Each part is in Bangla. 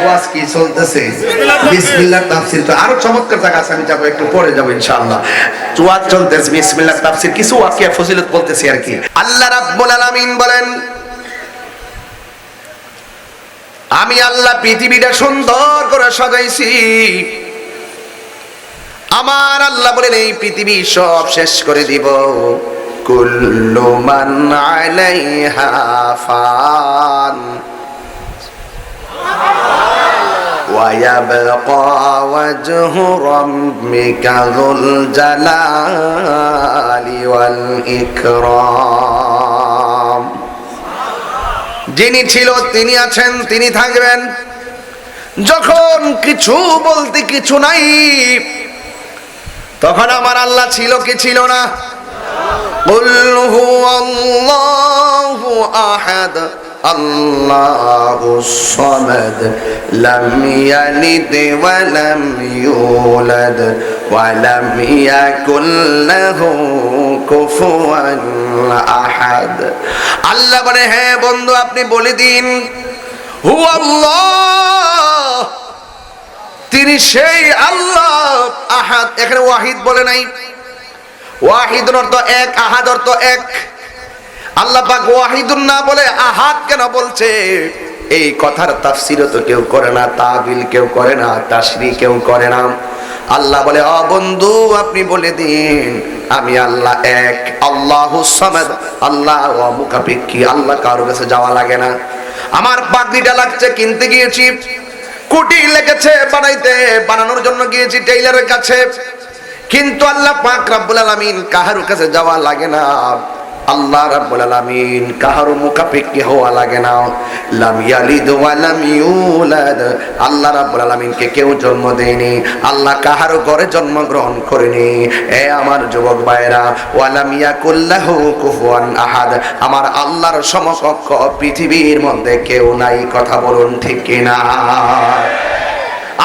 ওয়াজ কি চলতেছে? বিসমিল্লাহ তাফসীর। তো আরো চমৎকার জায়গা আছে, আমি যাবো একটু পরে যাবো ইনশাআল্লাহ। ওয়াজ চলতেছে, বিসমিল্লাহ তাফসীর, কিছু ওয়াকিয়া ফজিলত বলতেছি আর কি। আল্লাহ রাব্বুল আলামিন বলেন, আমি আল্লাহ পৃথিবীটা সুন্দর করে সাজাইছি। আমার আল্লাহ বলেন এই পৃথিবী সব শেষ করে দিব। কুল্লু মান আলাইহা ফান ওয়া ইয়াবকা ওয়াজহু রাব্বিকা যুল জালালি ওয়াল ইকরাম। যিনি ছিল, তিনি আছেন, তিনি থাকবেন। যখন কিছু বলতে কিছু নাই, তখন আমার আল্লাহ ছিল কি ছিল না? কুল হুয়াল্লাহু আহাদ আল্লাহুস সামাদ লাম ইয়ালিদ ওয়া লাম ইউলাদ ওয়া লাম ইয়াকুল লাহু কুফুয়ান আহাদ। আল্লাহ বলে, হ্যাঁ বন্ধু আপনি বলে দিন, হুয়াল্লাহ, তিনি সেই আল্লাহ। আহাদ, এখানে ওয়াহিদ বলে নাই। ওয়াহিদুর অর্থ এক, আহাদ অর্থ এক। আল্লাহ পাক ওয়াহিদুন না বলে আহাদ কেন বলছে? এই কথার তাফসীর তো কেউ করে না, তাবিল কেউ করে না, তাশরীহ কেউ করে না। আল্লাহ বলে, ও বন্ধু আপনি বলে দিন আমি আল্লাহ এক, আল্লাহুস সামাদ, আল্লাহ অমুখাপেক্ষী, আল্লাহ কারোর কাছে যাওয়া লাগে না। আমার পাগড়িটা লাগছে কিনতে গিয়েছি, কোটি লেগেছে বানাইতে, বানানোর জন্য গিয়েছি টেইলারের কাছে, কিন্তু আল্লাহ পাক রব্বুল আলামিন কাহারও কাছে যাওয়া লাগে না। আল্লাহ রাব্বুল আলামিন কাহারও মুখাপেক্ষী হওয়া লাগে না। লাম ইয়ালিদ ওয়া লাম ইউলাদ, আল্লাহ রাব্বুল আলামিনকে কেউ জন্ম দেয়নি, আল্লাহ কাহারও ঘরে জন্মগ্রহণ করেনি। এ আমার যুবক ভাইরা, ওয়া লাম ইয়াকুল লাহু কুফুয়ান আহাদ, আমার আল্লাহর সমকক্ষ পৃথিবীর মধ্যে কেউ নাই। কথা বলুন ঠিক কিনা?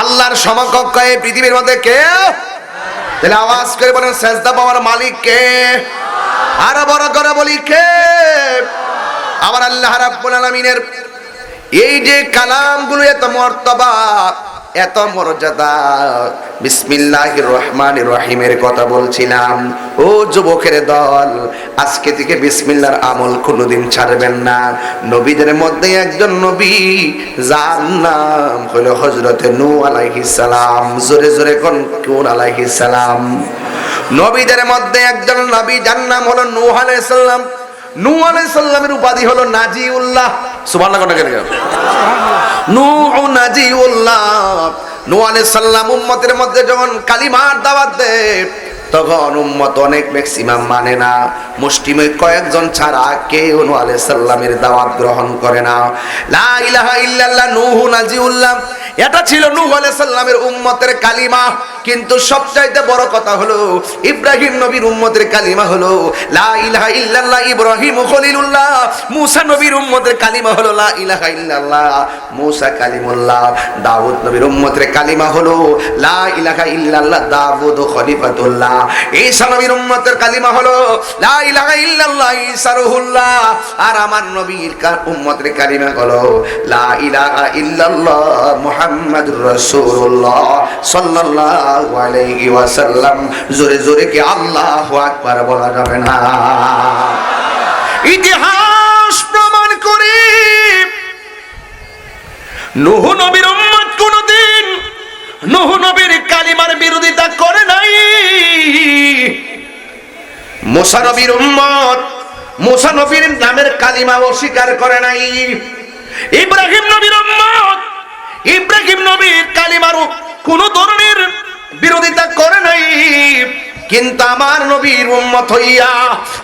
আল্লাহর সমকক্ষ এই পৃথিবীর মধ্যে কেউ। তাহলে আওয়াজ করে বলেন, সেজদা পাওয়ার মালিক কে? আরো বড় করে বলি কে? আমার আল্লাহ রাব্বুল আলামিনের এই যে কালামগুলো এত মর্তবা, এত মর্যাদা। বিসমিল্লাহির রহমানির রহিমের কথা বলছিলাম। ও যুবকের দল, আজকে থেকে বিসমিল্লাহর আমল কোনোদিন ছাড়বেন না। নবীদের মধ্যে একজন নবী, যার নাম হলো হযরতে নূহ আলাইহিস সালাম। জোরে জোরে কোন কোন আলাইহিস সালাম। নবীদের মধ্যে একজন নবী, যার নাম হলো নূহ আলাইহিস সালাম। নূহ আলাইহিস সালামের উপাধি হলো নাজিউল্লাহ। সুবহানাল্লাহ কোন কেন? নূহ নাজিউল্লাহ। নূহ আলাইহিস সালাম উম্মতের মধ্যে যখন কালিমার দাওয়াত দেয়, তখন উম্মত অনেক ম্যাক্সিমাম মানে না, মুষ্টিমেয় কয়েকজন ছাড়া কেউ নূহ আলাইহিস সালামের দাওয়াত গ্রহণ করে না। লা ইলাহা ইল্লাল্লাহ নূহ নাজিউল্লাহ, এটা ছিল নূহ আলাইহিস সালামের উম্মতের কালিমা। কিন্তু সবচাইতে বড় কথা হলো ইব্রাহিম নবীর উম্মতের কালিমা হলো লা ইলাহা ইল্লাল্লাহ ইব্রাহিম খলিলুল্লাহ। মূসা নবীর উম্মতের কালিমা হলো লা ইলাহা ইল্লাল্লাহ মূসা কালিমুল্লাহ। দাউদ নবীর উম্মতের কালিমা হলো লা ইলাহা ইল্লাল্লাহ দাউদ খলিফাতুল্লাহ। ঈসা নবীর উম্মতের কালিমা হলো লা ইলাহা ইল্লাল্লাহ ঈসা রুহুল্লাহ। আর আমার নবীর উম্মতের কালিমা হলো লা ইলাহা ইল্লাল্লাহ মুহাম্মাদুর রাসূলুল্লাহ সাল্লাল্লাহু আলাইহি ওয়াসাল্লাম। জোরে জোরে কি আল্লাহু আকবার বলা যাবে না? ইতিহাস প্রমাণ করে নূহ নবীর উম্মত কোনদিন নূহ নবীর কালিমার বিরোধিতা করে নাই। মূসা নবীর উম্মত মূসা নবীর নামের কালিমা অস্বীকার করে নাই। ইব্রাহিম নবীর উম্মত ইব্রাহিম নবীর কালিমার কোন ধরনের বিরোধিতা করে নাই। কিন্তু আমার নবীর উম্মত হইয়া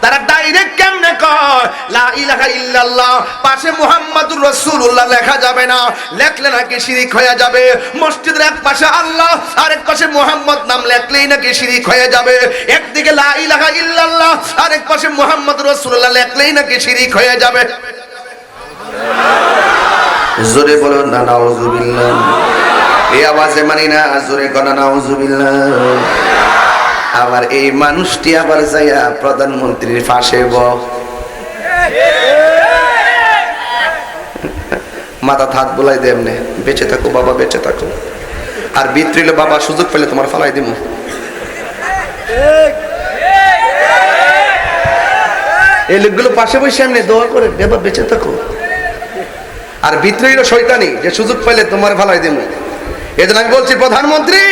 তারা ডাইরেক্ট কেমনে কয় লা ইলাহা ইল্লাল্লাহ, পাশে মুহাম্মাদুর রাসূলুল্লাহ লেখা যাবে না, লেখলে নাকি শিরিক হয়ে যাবে। মসজিদের এক পাশে আল্লাহ, আরেক পাশে মুহাম্মদ নাম লেখলেই নাকি শিরিক হয়ে যাবে। একদিকে লা ইলাহা ইল্লাল্লাহ, আরেক পাশে মুহাম্মাদুর রাসূলুল্লাহ লেখলেই নাকি শিরিক হয়ে যাবে। জোরে বলুন না নাউযুবিল্লাহ। এই আওয়াজে মানি না, জোরে কোনা নাউযুবিল্লাহ। আবার এই মানুষটি আবার যাইয়া প্রধানমন্ত্রীর পাশে মাথা হাত বোলাই দে এমনি, বেঁচে থাকো বাবা, বেঁচে থাকো। আর বিত্রিল বাবা সুযোগ পেলে তোমার ফালাই দিব। এই লোকগুলো পাশে বসে এমনি দোয়া করে বাবা বেঁচে থাকো। আর বিত্রিল শয়তানি যে সুযোগ পেলে তোমার ফালাই দিব। এজন্য আমি বলছি প্রধানমন্ত্রী,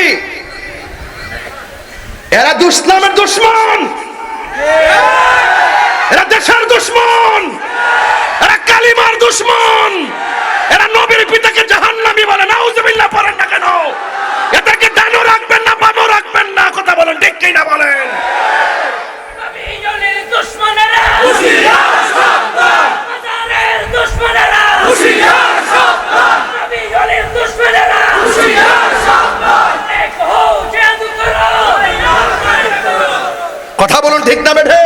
এরা দুঃসমনের দুশ্মন, এরা দেশের দুশ্মন, এরা কালিমার দুশ্মন, এরা নবীর পিতাকে জাহান্নামী বলে। নাউজুবিল্লাহ পড়েন না কেন? এদেরকে ডানও রাখবেন না বামও রাখবেন না, কথা বলেন ঠিক কি না বলেন? নবীর দুশমনেরা হুঁশিয়ার সাবধান, মাজারের দুশমনেরা হুঁশিয়ার সাবধান, নবীর দুশমনেরা হুঁশিয়ার সাবধান, এক হও জাদু করো। কথা বলুন ঠিক না বেঠে?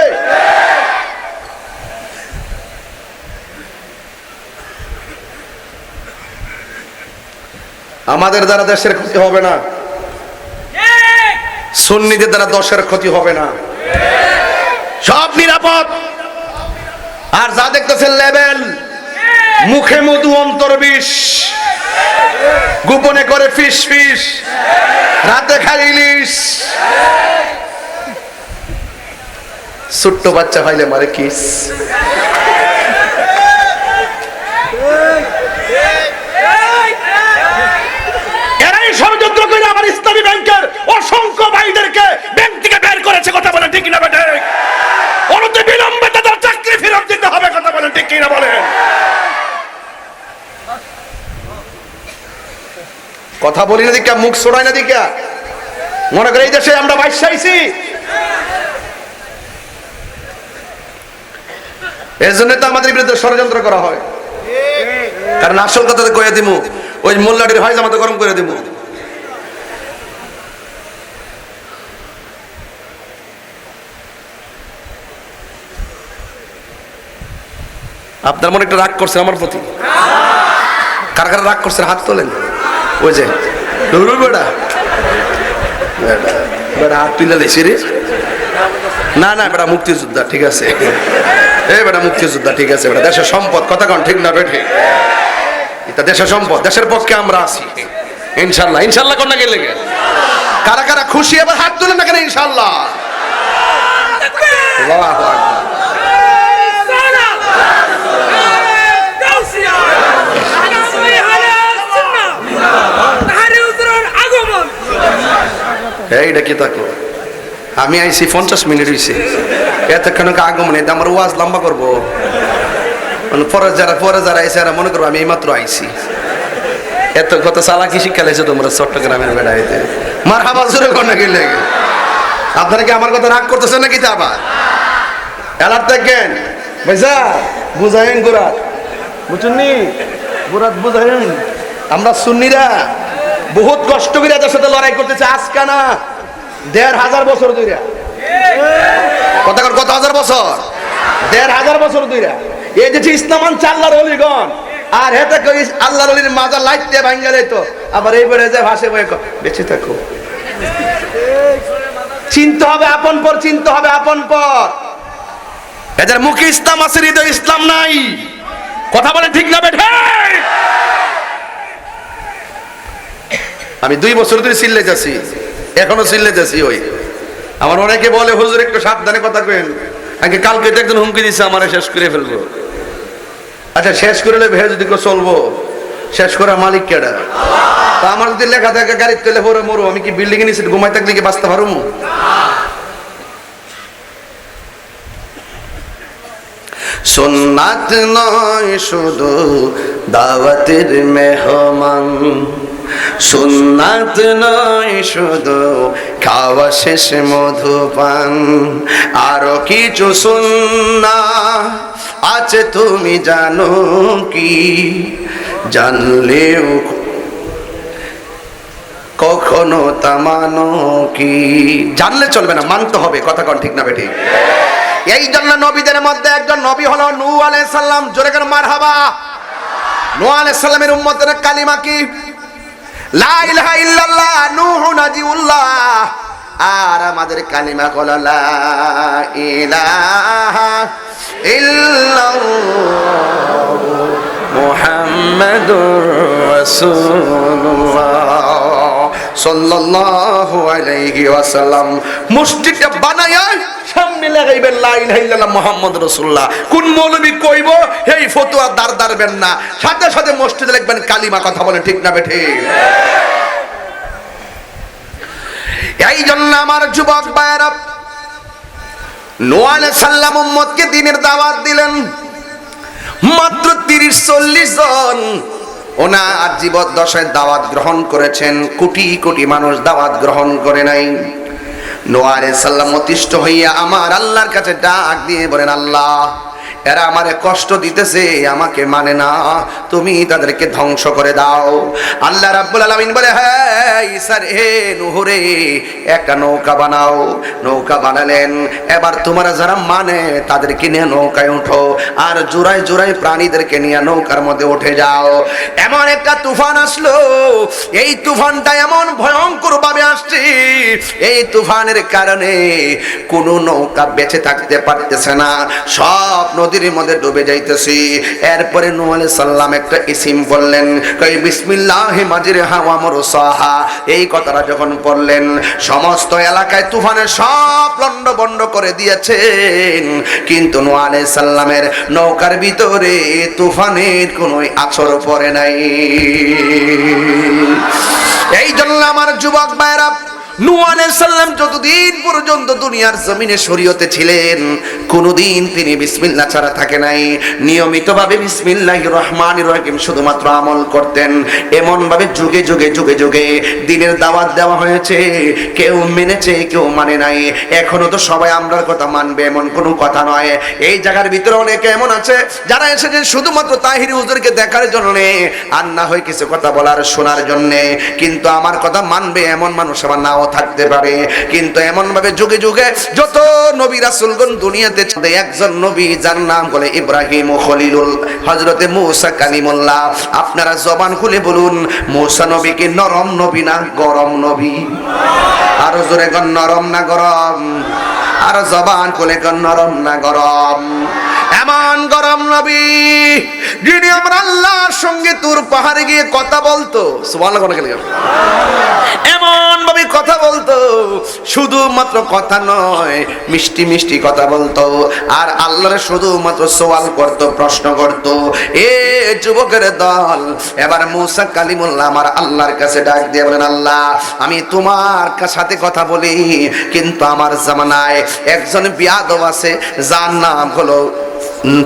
আমাদের দ্বারা দেশের ক্ষতি হবে না, সুন্নিদের দ্বারা দশের ক্ষতি হবে না, সব নিরাপদ। আর যা দেখতেছেন লেভেল, মুখে মধু অন্তর বিষ, গোপনে করে ফিস ফিস, রাতে খাই ইলিশ, ছোট্ট বাচ্চা ভাইলে মারে কিস। এরাই ষড়যন্ত্র করে আমার ইসলামী ব্যাংকের অসংখ্য ভাইদেরকে ব্যাংক থেকে বের করেছে, কথা বলেন ঠিক না বেটে? অনতি বিলম্বে তাদের চাকরি ফেরত দিতে হবে, কথা বলেন ঠিক কি না বলেন? কথা বলি না দিকা, মুখ ছড়াই না দিকা, মনে করে এই দেশে আমরা বাইশাইছি। এর জন্য তো আমাদের বিরুদ্ধে ষড়যন্ত্র করা হয়। কারণ আসল কথা কয়ে দিব, ওই মোল্লাটির হয় জামাতে গরম করে দিব। আপনার মনে একটা রাগ করছেন আমার প্রতি? কারা কারা রাগ করছেন হাত তোলেন। ওই যে বেড়া বেড়া হাত তুলে লেছি রে। না না বেটা মুক্তিযোদ্ধা, ঠিক আছে। এই বেটা মুক্তিযোদ্ধা, ঠিক আছে। বেটা দেশের সম্পদ, কথা কন ঠিক না বেঠে? এটা দেশের সম্পদ, দেশের পক্ষে আমরা আছি ইনশাল্লাহ। ইনশাল্লাহ কোন না গেলে কারা কারা খুশি এবার হাত তুলেন না কেন? ইনশাল্লাহ। আল্লাহু আকবার। এইটা কি থাকলো? আমি আইছি 50 মিনিট হয়েছে, এতক্ষণ আগমন, এটা আমার ওয়াজ লম্বা করবো। পরে যারা আইসে এরা মনে করবো আমি এইমাত্র আইছি। এত কত চালাকি শিক্ষা লেগেছে তোমরা চট্টগ্রামের বেড়াইতে। মার হাবা জোরে কন্যা গেলে আপনারা কি আমার কথা রাগ করতেছেন নাকি? তা আবার এলার দেখেন ভাইসা বুঝাইন গোরাত, বুঝুন নি গোরাত বুঝাইন। আমরা সুন্নিরা বহুত কষ্ট করে এদের সাথে লড়াই করতেছে, আজকে না 1500 বছর ধরে। কত হাজার বছর? 1500 বছর ধরে এই যে ইসলামান চাল্লার অলিগণ, আর হেতে কই আল্লাহর অলির মাজার লাইতে ভাঙ্গা যাইতো, আবার এই বেড়ে যায় ভাসে বয়ে বেঁচে থাকো। চিনতে হবে আপন পর, চিনতে হবে আপন পর। এদের মুখে ইসলাম আছে, হৃদয় ইসলাম নাই, কথা বলে ঠিক না বেঠে? আমি 2 বছর ধরে চিল্লে যাচ্ছি, এখনো চিল্লে যাচ্ছি। ওই আমার অনেকে বলে হুজুর একটু সাবধানে কথা কেন, আগে কালকে তো একজন হুমকি দিচ্ছে আমারে শেষ করে ফেলবো। আচ্ছা শেষ করে ভেবে যদি চলবো, শেষ করার মালিক কেডা? তা আমার যদি লেখা থাকে গাড়ির তেলে পরে মরু, আমি কি বিল্ডিং এ নিচে ঘুমাই থাকলে কি বাঁচতে পারবো? সুন্নাত নয় শুধু দাওয়াতের মেহমান, সুন্নাত নয় শুধু খাওয়া শেষ মধুপান, আরো কিছু সুন্নাত আছে তুমি জানো কি? জানলেও কখনো তা মানো কি? জানলে চলবে না, মানতে হবে, কথা কন ঠিক না বেঠিক? এই জন্য নবীদের মধ্যে একজন নবী হলো নূহ আলাইহিস সালাম। জোরে করে মারহাবা। নূহ আলাইহিস সালামের উম্মতের কালিমা কি? লা ইলাহা ইল্লাল্লাহ নূহ নাজিউল্লাহ। আর আমাদের কালিমা হলো লা ইলাহা ইল্লাল্লাহ মুহাম্মাদুর রাসূলুল্লাহ সাল্লাল্লাহু আলাইহি ওয়াসাল্লাম। মসজিদটা বানায়া সামনে লাগাইবেন লা ইলাহা ইল্লাল্লাহ মুহাম্মাদুর রাসূলুল্লাহ। কোন মৌলবি কইব এই ফতোয়া দাঁড়বেন না, সাথে সাথে মসজিদে লিখবেন কালিমা। কথা বলেন ঠিক না বেঠিক? এই জন্য আমার যুবক ভাইরা, নূহ আলাইহিস সালাম উম্মতকে দ্বীনের দাওয়াত দিলেন। মাত্র 30-40 জন ওনার জীবদ্দশায় দাওয়াত গ্রহণ করেছেন, কোটি কোটি মানুষ দাওয়াত গ্রহণ করে নাই। নূহ আলাইহিস সালাম অতিষ্ঠ হইয়া আমার আল্লাহর কাছে ডাক দিয়ে বলেন, আল্লাহ এরা আমারে কষ্ট দিতেছে, আমাকে মানে না, তুমি তাদেরকে ধ্বংস করে দাও। আল্লাহ রাব্বুল আলামিন বলে, হ্যাঁ ঈসা রে, নূহ রে, একটা নৌকা বানাও। নৌকা বানালেন। এবার তোমরা যারা মানে তাদেরকে নিয়ে নৌকায় উঠো, আর জোড়ায় জোড়ায় প্রাণীদেরকে নিয়ে নৌকার মধ্যে উঠে যাও। এমন একটা তুফান আসলো, এই তুফানটা এমন ভয়ঙ্কর ভাবে আসছে, এই তুফানের কারণে কোন নৌকা বেঁচে থাকতে পারতেছে না, সব নদীর মধ্যে ডুবে যাইতেছি। এরপরে নূহ আলাইহিস সালাম একটা ইসিম বললেন, কই বিসমিল্লাহি মাজরিহা ওয়া মুরসাহা। এই কথাটা যখন পড়লেন, সমস্ত এলাকায় তুফানের সব লন্ডভন্ড করে দিয়েছেন, কিন্তু নূহ আলাইহিস সালামের নৌকার ভিতরে তুফানের কোনো আছর পড়ে নাই। এই জন্য আমার যুবক ভাইরা, নূহ আলাইহিস সালাম যতদিন পর্যন্ত দুনিয়ার জমিনে শরীয়তে ছিলেন, কোনদিন তিনি বিসমিল্লাহ ছাড়া থাকে নাই। নিয়মিতভাবে বিসমিল্লাহির রহমানির রহিম শুধুমাত্র আমল করতেন। এমন ভাবে যুগে যুগে যুগে যুগে দ্বীনের দাওয়াত দেওয়া হয়েছে, কেউ মেনেছে কেউ মানে নাই। এখনো তো সবাই আমরার কথা মানবে এমন কোনো কথা নয়। এই জায়গার ভিতরে অনেকে এমন আছে যারা এসেছেন শুধুমাত্র তাহিরি হুজুরকে দেখার জন্য, আর না হয় কিছু কথা বলার শোনার জন্য, কিন্তু আমার কথা মানবে এমন মানুষ আবার নাও থাকতে পারে। কিন্তু এমন ভাবে যুগে যুগে যত নবী রাসূলগণ দুনিয়াতে একজন নবী যার নাম বলে ইব্রাহিম ও খলিলুল, হযরতে মূসা কালিমুল্লাহ। আপনারা জবান খুলে বলুন, মূসা নবী কি নরম নবী না গরম নবী? আরো জোরে কোন নরম না গরম? আর জবান খুলে কোন নরম না গরম? এমন গরম নবী যিনি আমরা আল্লাহর সঙ্গে তুর পাহাড়ে গিয়ে কথা বলতো, সুবহানাল্লাহ, এমন ভাবে কথা বলতো, শুধুমাত্র কথা নয় মিষ্টি মিষ্টি কথা বলতো, আর আল্লাহর শুধুমাত্র সওয়াল করত, প্রশ্ন করত। এ যুবকের দল, এবার মূসা কালিমুল্লাহ আমার আল্লাহর কাছে ডাক দিয়ে বলেন, আল্লাহ আমি তোমার সাথে কথা বলি, কিন্তু আমার জামানায় একজন বিয়াদব আছে যার নাম হলো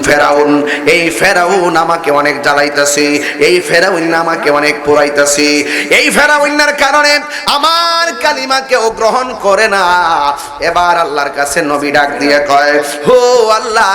ফেরাউন। এই ফেরাউন আমাকে অনেক জ্বালাইতেছে, এই ফেরাউন আমাকে অনেক পোড়াইতেছে। এই ফেরাউনের কারণে আমার কালিমা কেউ গ্রহণ করে না। এবার আল্লাহর কাছে নবী ডাক দিয়ে কয়, হো আল্লাহ,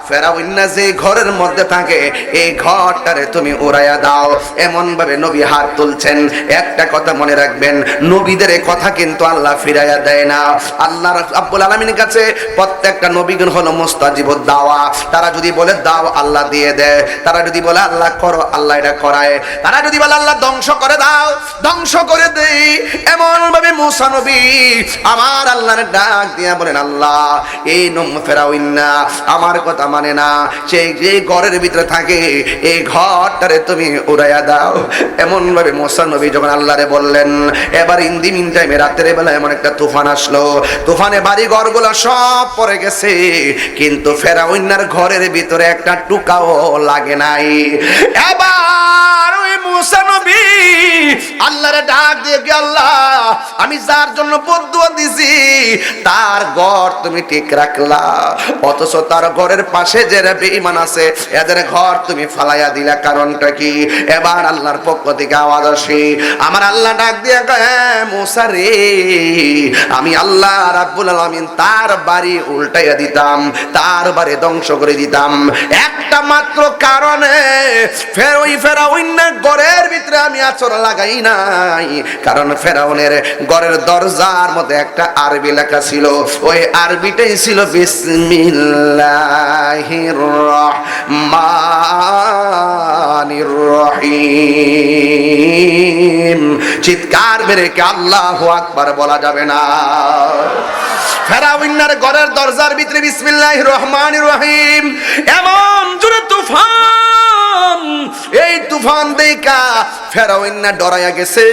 ফেরাউন যে ঘরের মধ্যে থাকে এই ঘরটারে তুমি উড়াইয়া দাও। এমন ভাবে নবী হাত তুলছেন। একটা কথা মনে রাখবেন, নবীদের কথা কিন্তু আল্লাহ ফিরাইয়া দেয় না। আল্লাহ রাব্বুল আলামিনের কাছে প্রত্যেকটা নবীগণ হলো মুস্তাজিবুদ দাওয়া। তারা যদি বলে দাও আল্লাহ দিয়ে দেয়, তারা যদি বলে আল্লাহ করো আল্লাহ এটা করায়, তারা যদি বলে আল্লাহ ধ্বংস করে দাও ধ্বংস করে দেই। এমন ভাবে মূসা নবী আমার আল্লাহর ডাক দিয়া বলেন, আল্লাহ এই ফেরাউন না আমার কথা মানে না, সেই যে ঘরের ভিতরে থাকে এই ঘরটারে তুমি উড়াইয়া দাও। এমন ভাবে মূসা নবী যখন আল্লাহরে বললেন, এবার ইন টাইমে রাতের বেলা এমন একটা তুফান আসলো, তুফানে বাড়ি ঘরগুলো সব পড়ে গেছে, কিন্তু ফেরাউনের ঘরের ভিতরে একটা টুকাও লাগে নাই। এবার ওই মূসা নবী আল্লাহরে ডাক দিয়ে, আল্লাহ আমি যার জন্য বদদুয়া দিছি তার ঘর তুমি ঠিক রাখলা, অথচ তার ঘরের পাশে যারা বেঈমান আছে এদের ঘর তুমি ফালাইয়া দিলা, কারণটা কি? এবার আল্লাহর পক্ষ থেকে আওয়াজ আসে, আমার আল্লাহ ডাক দিয়ে কয়, মূসা রে, আমি আল্লাহ রাব্বুল আলামিন তার বাড়ি উল্টাইয়া দিতাম, তার বাড়ি ধ্বংস করে দিতাম একটা মাত্র কারণে, ফেরাউনের ঘরের ভিতরে আমি আচর লাগাই নাই। কারণ ফেরাউনের ঘরের দরজার মধ্যে একটা আরবি লেখা ছিল, ওই আরবিটাই ছিল বিসমিল্লাহির রহমানির রহিম। চিৎকার মেরে কে আল্লাহু আকবার বলা যাবে না? ফেরাউনের ঘরের দরজার ভিতরে বিসমিল্লাহির রহমানির রহিম, এমন জোরে তুফান এই তুফান দেখা ফেরাউন না ডরাইয়া গেছে,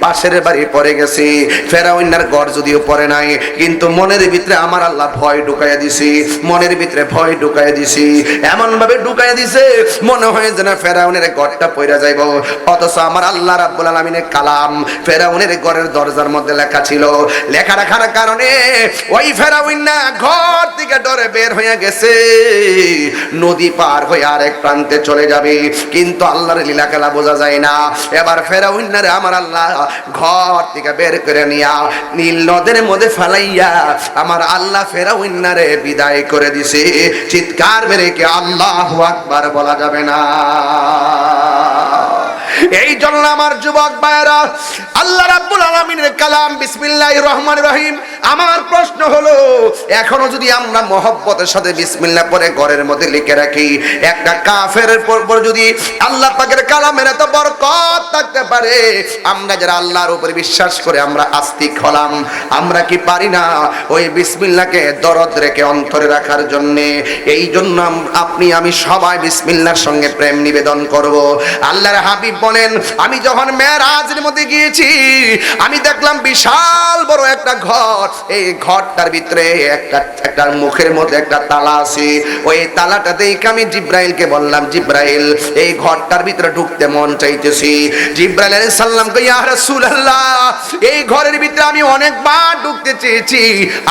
পাশের বাড়ি পড়ে গেছে। ফেরাউনের ঘর যদিও পড়ে নাই, কিন্তু মনের ভিতরে আমার আল্লাহ ভয় ঢুকাইয়া দিছি, মনের ভিতরে ভয় ঢুকাইয়া দিছি, এমন ভাবে ঢুকাইয়া দিছে মনে হয় যেন ফেরাউনের ঘরটা পড়ে যাইব। অথচ আমার আল্লাহ রাব্বুল আলামিনের কালাম ফেরাউনের ঘরের দরজার মধ্যে লেখা ছিল। লেখা রাখার কারণে ওই ফেরাউন না ঘর থেকে ডরে বের হয়ে গেছে, নদী পার হয়ে আরেক প্রান্তে চলে যাবে, কিন্তু আল্লাহর লীলা খেলা বোঝা যায় না। এবার ফেরাউন্নারে আমার আল্লাহ ঘর থেকে বের করে নিয়া নীল নদের মধ্যে ফালাইয়া আমার আল্লাহ ফেরাউন্নারে বিদায় করে দিছে। চিৎকার মেরে কি আল্লাহু আকবার বলা যাবে না? এই জন্য আমার যুবক ভাইরা, আল্লাহ রাব্বুল আলামিনের কালাম বিসমিল্লাহির রহমানির রহিম। আমার প্রশ্ন হলো, এখনো যদি আমরা মহব্বতের সাথে বিসমিল্লাহ পরে ঘরের মধ্যে লিখে রাখি, একটা কাফেরের পর যদি আল্লাহ পাকের কালামের এত বরকত থাকতে পারে, আমরা যারা আল্লাহর উপর বিশ্বাস করে আমরা আস্তিক হলাম, আমরা কি পারি না ওই বিসমিল্লাহকে দরদ রেখে অন্তরে রাখার জন্য? এই জন্য আপনি আমি সবাই বিসমিল্লাহর সঙ্গে প্রেম নিবেদন করব। আল্লাহর হাবিব বলেন, আমি যখন মেরাজের মধ্যে গিয়েছি, আমি দেখলাম বিশাল বড় একটা ঘর। এই ঘরটার ভিতরে একটা মুখের মধ্যে একটা তালা আছে। ওই তালাটা দেখে আমি জিব্রাইলকে বললাম, জিব্রাইল, এই ঘরটার ভিতরে ঢুকতে মন চাইতেছি। জিব্রাইল আলাইহিস সালাম কই, ইয়া রাসূলুল্লাহ, এই ঘরের ভিতরে আমি অনেকবার ঢুকতে চেয়েছি,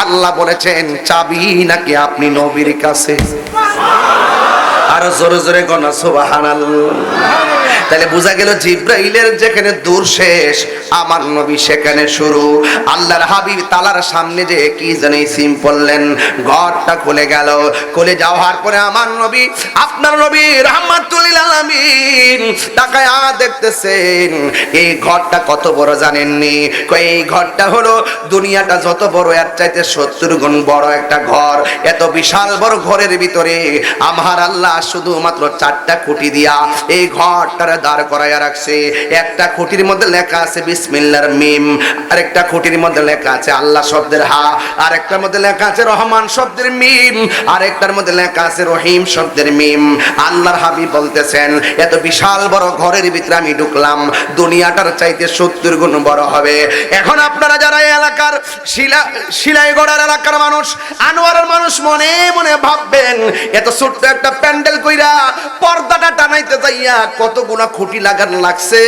আল্লাহ বলেছেন চাবি নাকি আপনি নবীর কাছে। আর জোরে জোরে গনা সুবহানাল্লাহ। তাহলে বোঝা গেল জিব্রাইলের যেখানে দূর শেষ, আমার নবী সেখানে শুরু। আল্লাহর হাবিব তালার সামনে যে কি জানি সিম পড়লেন, ঘরটা খুলে গেল। খুলে যাওয়ার পরে আমার নবী, আপনার নবী রাহমাতুল লিল আলামিন তাকায়া দেখতেছেন এই ঘরটা কত বড় জানেননি? এই ঘরটা হলো দুনিয়াটা যত বড় এর চাইতে 70 গুণ বড় একটা ঘর। এত বিশাল বড় ঘরের ভিতরে আমার আল্লাহ শুধুমাত্র 4টা খুঁটি দিয়া এই ঘরটার দাঁড় করাইয়া রাখছে। একটা খুঁটির মধ্যে লেখা আছে বিসমিল্লাহর মিম, আরেকটা খুঁটির মধ্যে লেখা আছে আল্লাহ শব্দের হা, আরেকটার মধ্যে লেখা আছে রহমান শব্দের মিম, আরেকটার মধ্যে লেখা আছে রহিম শব্দের মিম। আল্লাহর হাবিব বলতেছেন, এত বিশাল বড় ঘরের ভিতরে আমি ঢুকলাম, দুনিয়াটার চাইতে 70 গুণ বড় হবে। এখন আপনারা যারা এই এলাকার শিলাইগড়ার এলাকার মানুষ, আনোয়ারের মানুষ, মনে মনে ভাববেন এত ছোট্ট একটা প্যান্ডেল কইরা পর্দাটা টানাইতে যাইয়া কত গুণা খুঁটি লাগানো লাগছে।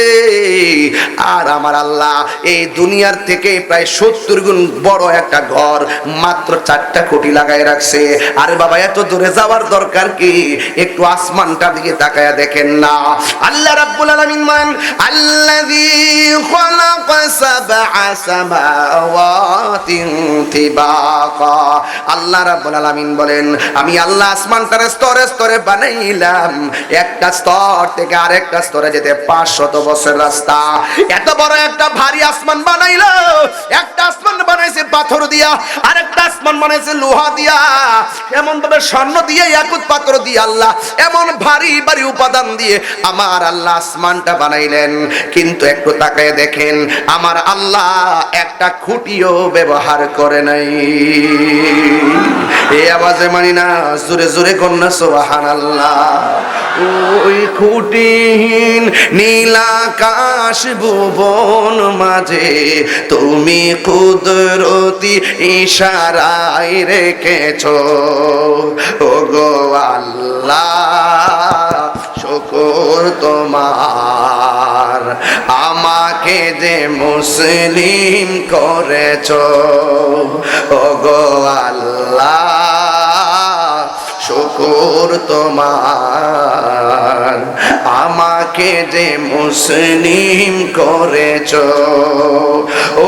আর আমার আল্লাহ এই দুনিয়ার থেকে প্রায় 70 গুণ বড় একটা ঘর মাত্র 4টা খুঁটি লাগাই রাখছে। আরে বাবা, এত দূরে যাওয়ার দরকার কি? একটু আসমানটার দিকে তাকায়া দেখেন না। আল্লাহ রাব্বুল আলামিন মান আল্লাযী খালাকা সাবআ সামাওয়াতিন তিবাকা। আল্লাহ রাব্বুল আলামিন বলেন, আমি আল্লাহ আসমানটার স্তরে স্তরে বানাইলাম, একটা স্তর থেকে আরেকটা স্তরে যেতে 500 বছর রাস্তা। এত বড় একটা ভারী আসমান বানাইলো। একটা আসমান বানাইছে পাথর দিয়া, আরেকটা আসমান বানাইছে লোহা দিয়া, এমন ভাবে স্বর্ণ দিয়ে, ইয়াকুত পাথর দিয়ে আল্লাহ এমন ভারী ভারী উপাদান দিয়ে আমার আল্লাহ আসমানটা বানাইলেন। কিন্তু একটু তাকায় দেখেন, আমার আল্লাহ একটা খুঁটিও ব্যবহার করে নাই। এই আওয়াজে মানি না, জোরে জোরে কন্যা সুবহানাল্লাহ। ওই খুঁটিহীন নীলাকাশ ভুবন মাঝে তুমি কুদরতি ইশারায় রেখেছো, ওগো আল্লাহ শুকর তোমার, আমাকে যে মুসলিম করেছো, ওগো আল্লাহ শুকর তোমার, আমাকে যে মুসলিম করেছো।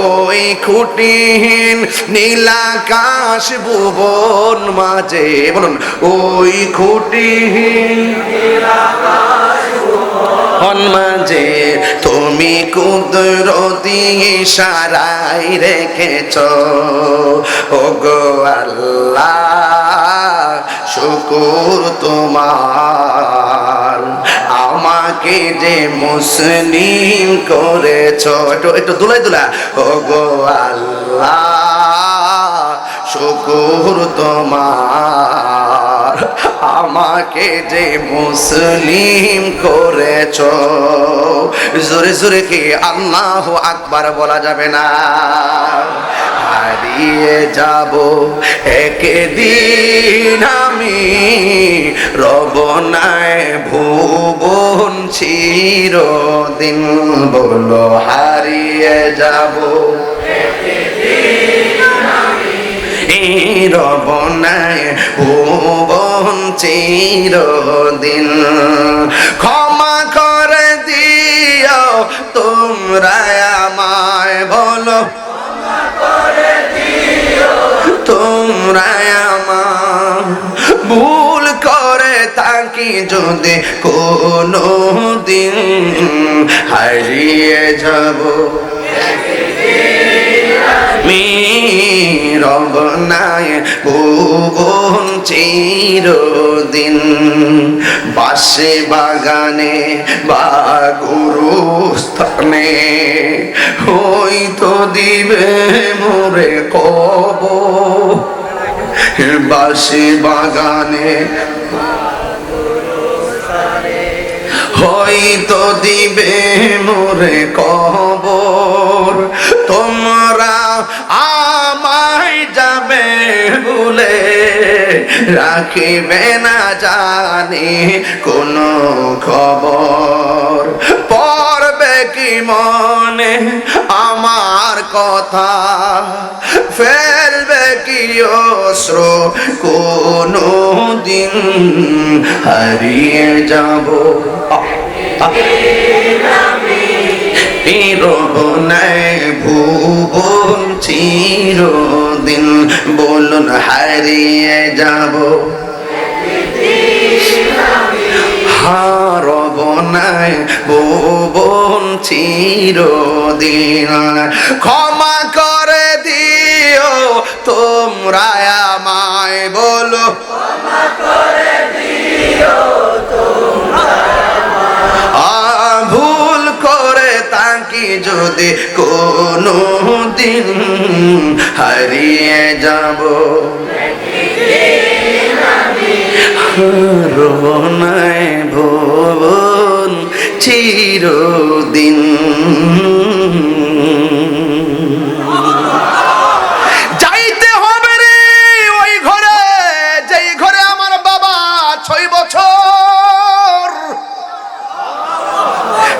ওই খুঁটিহীন নীলাকাশ ভুবন মাঝে, বলুন, ওই খুঁটিহীন নীলাকাশ ভুবন মাঝে তুমি কুদরতি ইশারায় রেখেছো, ওগো আল্লাহ শুকর তোমার, আমাকে যে মুসলিম করেছো। একটু দুলাই দুলা, ওগো আল্লাহ শুকর তোমার, আমাকে যে মুসলিম করেছ। জোরে জোরে কি আল্লাহু আকবার বলা যাবে না? হারিয়ে যাব একদিন আমি, রব নাই ভুবন চিরদিন। বলো হারিয়ে যাব রব নাই ভুবন চিরদিন। ক্ষমা করে দিও তোমরা আমায়, বলো তোমরা আমার ভুল করে থাকি যদি কোনো দিন, হারিয়ে যাব রব নাই ভুবন চিরদিন। বাসে বাগানে বা গুরুস্থানে হয়তো দিবে মোরে কবর। বাসে বাগানে হয়তো দিবে মোরে কবর। তোমরা আমায় যাবে ভুলে, রাখিবে না জানি কোনো খবর। পড়বে কি মনে আমার কথা, ফেলবে কি অশ্রু কোনো দিন, হারিয়ে যাব রব নাই ভুবন চিরদিন। বলুন হারিয়ে যাব রব নাই ভুবন চিরদিন। ক্ষমা করে দিও তোমরা আমায়, বলো ক্ষমা করে দিও ভুল করে তাকি যদি কোনো দিন, হারিয়ে যাব রব নাই ভুবন চিরদিন। যাইতে হবে রে ওই ঘরে, যেই ঘরে আমার বাবা 6 বছর।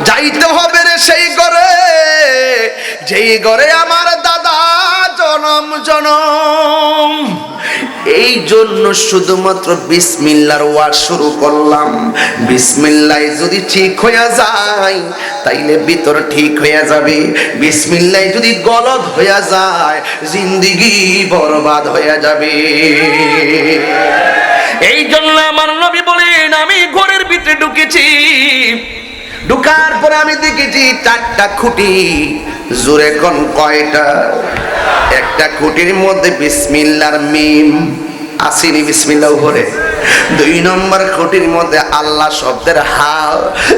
যাইতে হবে রে সেই ঘরে, যেই ঘরে আমার দাদা জনম জনম। এই জন্য শুধুমাত্র বিসমিল্লাহর ওয়াজ শুরু করলাম। বিসমিল্লাহ যদি ঠিক হয়ে যায় তাইলে ভিতর ঠিক হয়ে যাবে। বিসমিল্লাহ যদি গলদ হয়ে যায় জিন্দেগি বরবাদ হয়ে যাবে। এই জন্য আমার নবী বলেন, আমি ঘরের ভিতরে ঢুকেছি, ঢুকার পরে আমি দেখেছি 4টা খুঁটি। জোরে কোন কয়টা? একটা খুঁটির মধ্যে বিসমিল্লাহর মিম আসেনি, বিসমিল্লাহ উপরে। 2 নম্বর খুঁটির মধ্যে আল্লাহ শব্দের হা।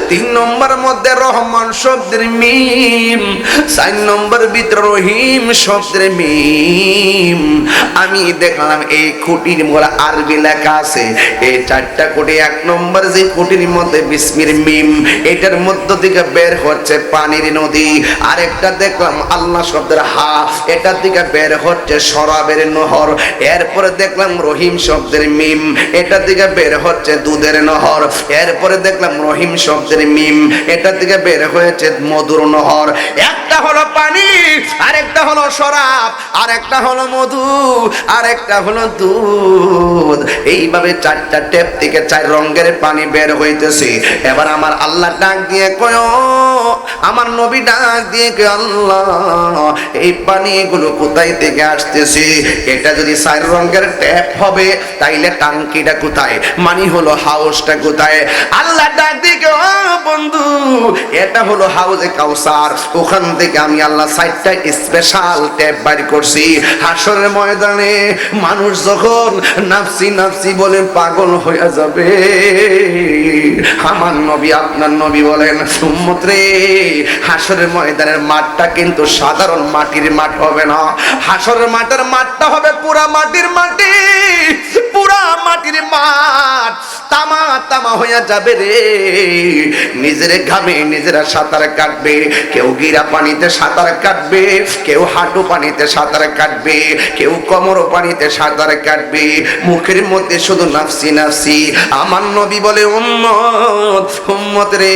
3 নম্বর মধ্যে রহমান শব্দের মিম। 4 নম্বর ভিতরে রহিম শব্দের মিম। আমি দেখলাম এই খুঁটির মধ্যে আরবি লেখা আছে। এই 4টা খুঁটি, 1 নম্বর যে খুঁটির মধ্যে বিসমির মিম, এটার মধ্য থেকে বের হচ্ছে পানির নদী। আরেকটা দেখলাম আল্লাহ শব্দের হা, এটার থেকে বের হচ্ছে শরাবের নহর। এরপরে দেখলাম রহিম শব্দের মিম, এটা থেকে বের হচ্ছে দুধের নহর। এরপরে দেখলাম রহিম শব্দের মিম, এটা থেকে বের হয়েছে মধুর নহর। একটা হলো পানি, আরেকটা হলো শরাব, আরেকটা হলো মধু, আরেকটা হলো দুধ। এইভাবে 4টা টেপ থেকে 4 রঙের পানি বের হইতেছে। এবার আমার আল্লাহ ডাক দিয়ে কয়, আমার নবী ডাক দিয়ে কয়, আল্লাহ এই পানিগুলো কোথায় থেকে আসতেছে? এটা যদি 4 রঙের ট্যাপ হবে তাইলে টাঙ্কিটা কোথায়, মানে হলো হাউসটা কোথায়? আল্লাহ ডাক দিয়ে বন্ধু, এটা হলো হাউজে কাউসার। ওখান থেকে আমি আল্লাহ 4টা স্পেশাল ট্যাপ বাড়ি করছি। হাসরের ময়দানে মানুষ যখন নাফসি নাফসি বলে পাগল হয়ে যাবে, আমার নবী আপনার নবী বলেন, উম্মত রে, হাসরের ময়দানের মাঠটা কিন্তু সাধারণ মাটির মাঠ হবে না। হাসরের মাঠের মাঠটা হবে পুরা মাটির মাটি। পুরা মাটির মাঠ তামা তামা হইয়া যাবে রে। নিজের ঘামে নিজেরা সাঁতার কাটবে, কেউ গিরা পানিতে সাঁতার কাটবে, কেউ হাঁটু পানিতে সাঁতার কাটবে, কেউ কোমর পানিতে সাঁতার কাটবে। মুখের মধ্যে শুধু নাফসি নাফসি। আমার নবী বলে উম্মত উম্মত রে,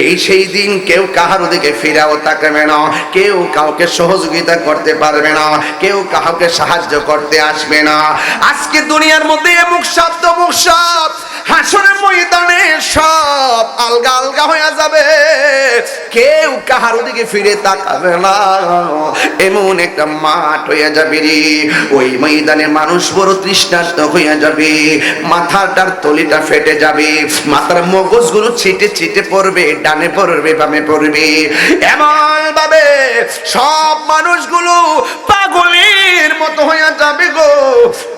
এই সেই দিন কেউ কাহার দিকে ফিরাও তাকাবে না, কেউ কাউকে সহযোগিতা করতে পারবে না, কেউ কাউকে সাহায্য করতে আসবে না। আজকে দুনিয়ার মধ্যে মুখ শব্দ মুখ সব হাসরের ময়দানে সব আলগা আলগা হয়ে যাবে, কেউ কাহার দিকে ফিরে তাকাবে না। এমন একটা মাঠ হয়ে যাবে রে, ওই ময়দানে মানুষ বড় তৃষ্ণার্ত হয়ে যাবে, মাথাটার তলিটা ফেটে যাবে, মাথার মগজগুলো ছিটে ছিটে পড়বে, ডানে পড়বে বামে পড়বে। এমন ভাবে সব মানুষগুলো পাগলের মতো হয়ে যাবে গো,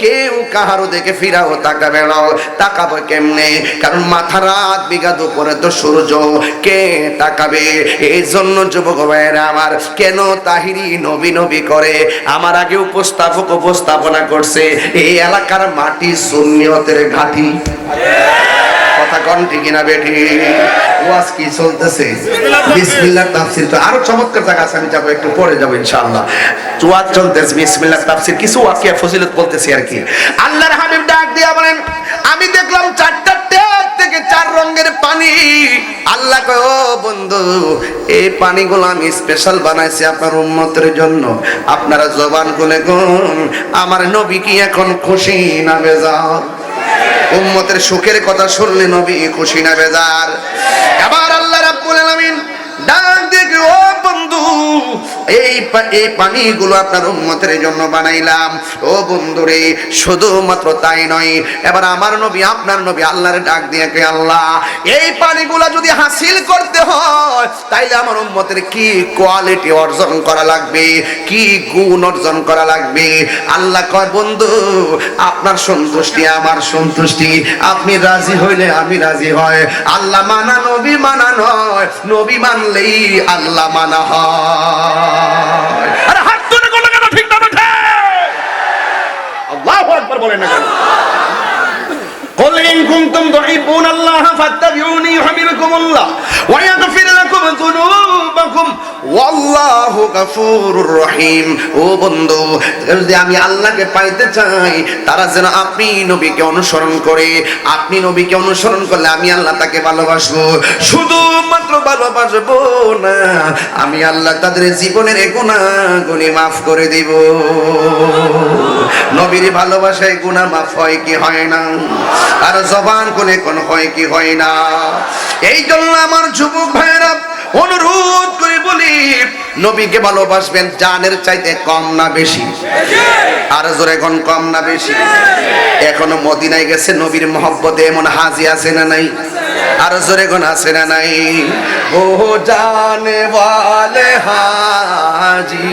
কেউ কাহারও দেখে ফিরাও তাকাবে না। তাকাবো কেমনে? কারণ মাথা রাত বিঘা দুপুরে তো সূর্য, কে তাকাবে? এই জন্য যুবক ভাইয়েরা আমার, কেন তাহিরি নবী নবী করে? আমার আগে উপস্থাপনা করছে এই এলাকার মাটি সুন্নিয়তের ঘাঁটি। কথা কোন ঠিক না বেঠি? ওয়াজ কি চলতেছে? বিসমিল্লাহ তাফসীর তো আরো চমৎকার জায়গা আছে, আমি যাবো একটু পরে যাবো ইনশাআল্লাহ। ওয়াজ চলতেছে বিসমিল্লাহ তাফসীর, কিছু ওয়াকিয়া ফজিলত বলতেছি আর কি। আল্লাহর হাবিব ডাক দিয়া বলেন, আমি দেখলাম চারটা ট্যাপ থেকে চার রঙের পানি। আল্লাহ কয়, ও বন্ধু, এই পানিগুলো আমি স্পেশাল বানাইছি আপনার উম্মতের জন্য। আপনারা জবান খুলে কোন আমার নবী কি এখন খুশি না বেজার? উম্মতের সুখের কথা শুনলে নবী খুশি না বেজার? এবার আল্লাহ রাব্বুল আলামিন ডাক দিয়ে, ও বন্ধু, এই পানিগুলো আপনার উম্মতের জন্য বানাইলাম। ও বন্ধুরে, শুধুমাত্র তাই নয়, এবার আমার নবী আপনার নবী আল্লাহর ডাক দিয়ে কে, আল্লাহ এই পানিগুলো যদি হাসিল করতে হয় তাইলে আমার উম্মতের কি কোয়ালিটি অর্জন করা লাগবে, কি গুণ অর্জন করা লাগবে? আল্লাহ কয়, বন্ধু আপনার সন্তুষ্টি আমার সন্তুষ্টি, আপনি রাজি হইলে আমি রাজি হয়। আল্লাহ মানা নবী মানা নয়, নবী মানলেই আল্লাহ মানা হয়। আরে হাত তুলে কোন কথা ঠিক না বেঠে? আল্লাহু আকবার বলেন না কেন? قل إن كنتم تحبون الله فاتبعوني يحببكم الله ويغفر لكم ذنوبكم والله غفور رحيم। ও বন্ধু, যদি আমি আল্লাহকে পাইতে চাই, তারা যেন আপনি নবীকে অনুসরণ করে, আপনি নবীকে অনুসরণ করলে আমি আল্লাহ তাকে ভালোবাসবো। শুধুমাত্র ভালোবাসবো না, আমি আল্লাহ তাদের জীবনের গুনাহগুলি মাফ করে দিব। নবীর ভালোবাসায় গুনাহ মাফ হয় কি হয় না? আর জবান কোনে কোন হয় কি হয় না? এই জন্য আমার যুবক ভাইয়েরা অনুরোধ করে বলি, নবীকে ভালোবাসবেন জানের চাইতে কম না বেশি? আর জোরে কোন কম না বেশি? এখনো মদিনায় গেছে নবীর মহব্বতে এমন হাজি আছে না নাই? আর জোরে কোন আছে না নাই? ও জানে ওয়ালে হাজি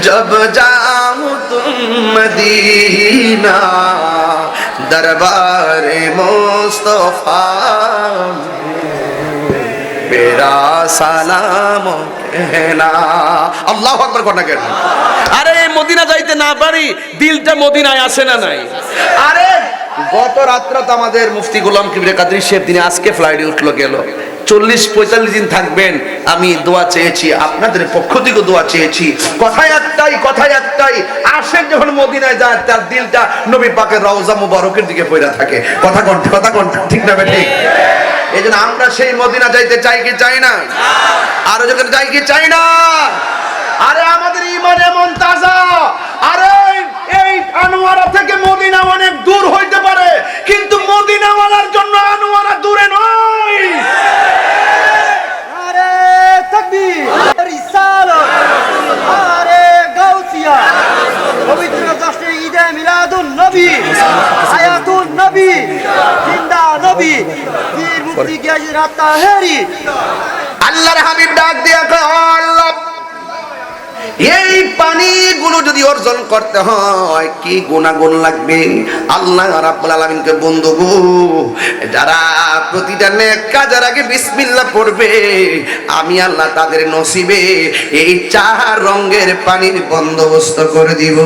জব যাও তুম মদিনা দরবারে মুস্তফা মেরা সালাম কেনা। আল্লাহু আকবার কর না কেন? আরে মদিনা যাইতে না পারি, দিলটা মদিনায় আসে না নাই? আরে গত রাত্রে তো আমাদের মুফতি গোলাম কিবরে কাদরী সাহেব তিনি আজকে ফ্লাইটে উঠলো গেল, 40-45 দিন থাকবেন। আমি দোয়া চেয়েছি, আপনাদের পক্ষ থেকে দোয়া চেয়েছি, কথাই একটাই, আসেন যখন মদিনায় যায় তার দিলটা নবী পাকের রওজা মুবারকের দিকে পয়রা থাকে। কথা কোন ঠিক না বেঠি? এই জন্য আমরা সেই মদিনা যাইতে চাই কি চাই না? আরো যখন যাই কি চাই না? আরে আমাদের ঈমান এমন তাজা, আরে এই আনোয়ারা থেকে মদিনা অনেক দূর হইতে পারে, কিন্তু মদিনাওয়ালার জন্য আনোয়ারা দূরে নয়। আরে তাকবীর, রিসালাত, আরে গাউসিয়া, পবিত্র দশে ঈদে মিলাদুন নবী, হায়াতুন নবী, জিন্দা নবী, পীর মুফতি গিয়াসুদ্দিন তাহেরি। আল্লাহর হাবিব ডাক দিয়া কয়, আল্লাহ এই পানিগুলো যদি অর্জন করতে হয় কি গুণাগুণ লাগবে? আল্লাহ রাব্বুল আলামিনকে, বন্ধু গো, যারা প্রতিটা নেক কাজের আগে বিসমিল্লাহ পড়বে, আমি আল্লাহ তাদের নসিবে এই 4 রঙের পানির বন্দোবস্ত করে দিব।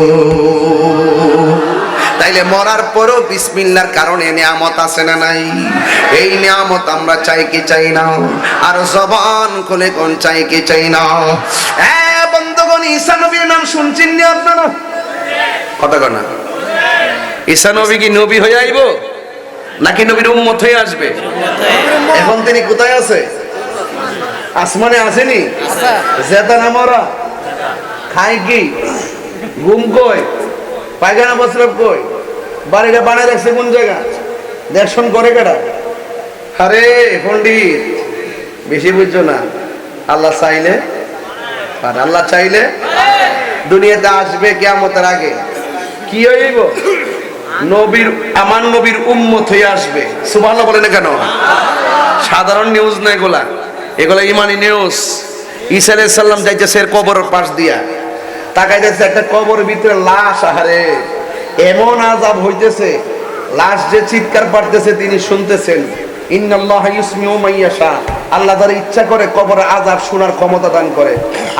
তাইলে মরার পরও বিসমিল্লাহর কারণে নিয়ামত আছে না নাই? এই নিয়ামত আমরা চাই কি চাই না? আর জবান খুলে কোন চাই কি চাই না? বন্ধুগণ, ঈসা নবীর নাম শুনছেন না আপনারা? কথা কন না। ঈসা নবী কি নবী হয়ে আইব নাকি নবীর উম্মত হয়ে আসবে? এখন তিনি কোথায় আছে? আসমানে আসেনি? জেতা না মরা? খাই কি? ঘুম কই? পায়খানা প্রস্রাব কই? বাড়িটা বানায় রাখছে কোন জায়গা? দর্শন করে কেডা? আরে পণ্ডিত, বেশি বুঝছো না। আল্লাহ চাইলে, আর আল্লাহ চাইলে দুনিয়াতে আসবে কিয়ামতের আগে। কি হইব? নবীর, আমার নবীর উম্মত হয়ে আসবে। সুবহানাল্লাহ বলেন না কেন? সাধারণ নিউজ না এগুলা, এগুলা ইমানি নিউজ। ঈসা আলাইহিস সালাম যাইতেছে এর কবরের পাশ দিয়া, তাকাইতেছে একটা কবরের ভিতরে লাশ। আহারে, এমন আযাব হইতেছে, লাশ যে চিৎকার পাড়তেছে তিনি শুনতেছেন। ইন্নাল্লাহা ইউসমিউ মান ইয়াশা, আল্লাহ যার ইচ্ছা করে কবরের আযাব শোনার ক্ষমতা দান করে।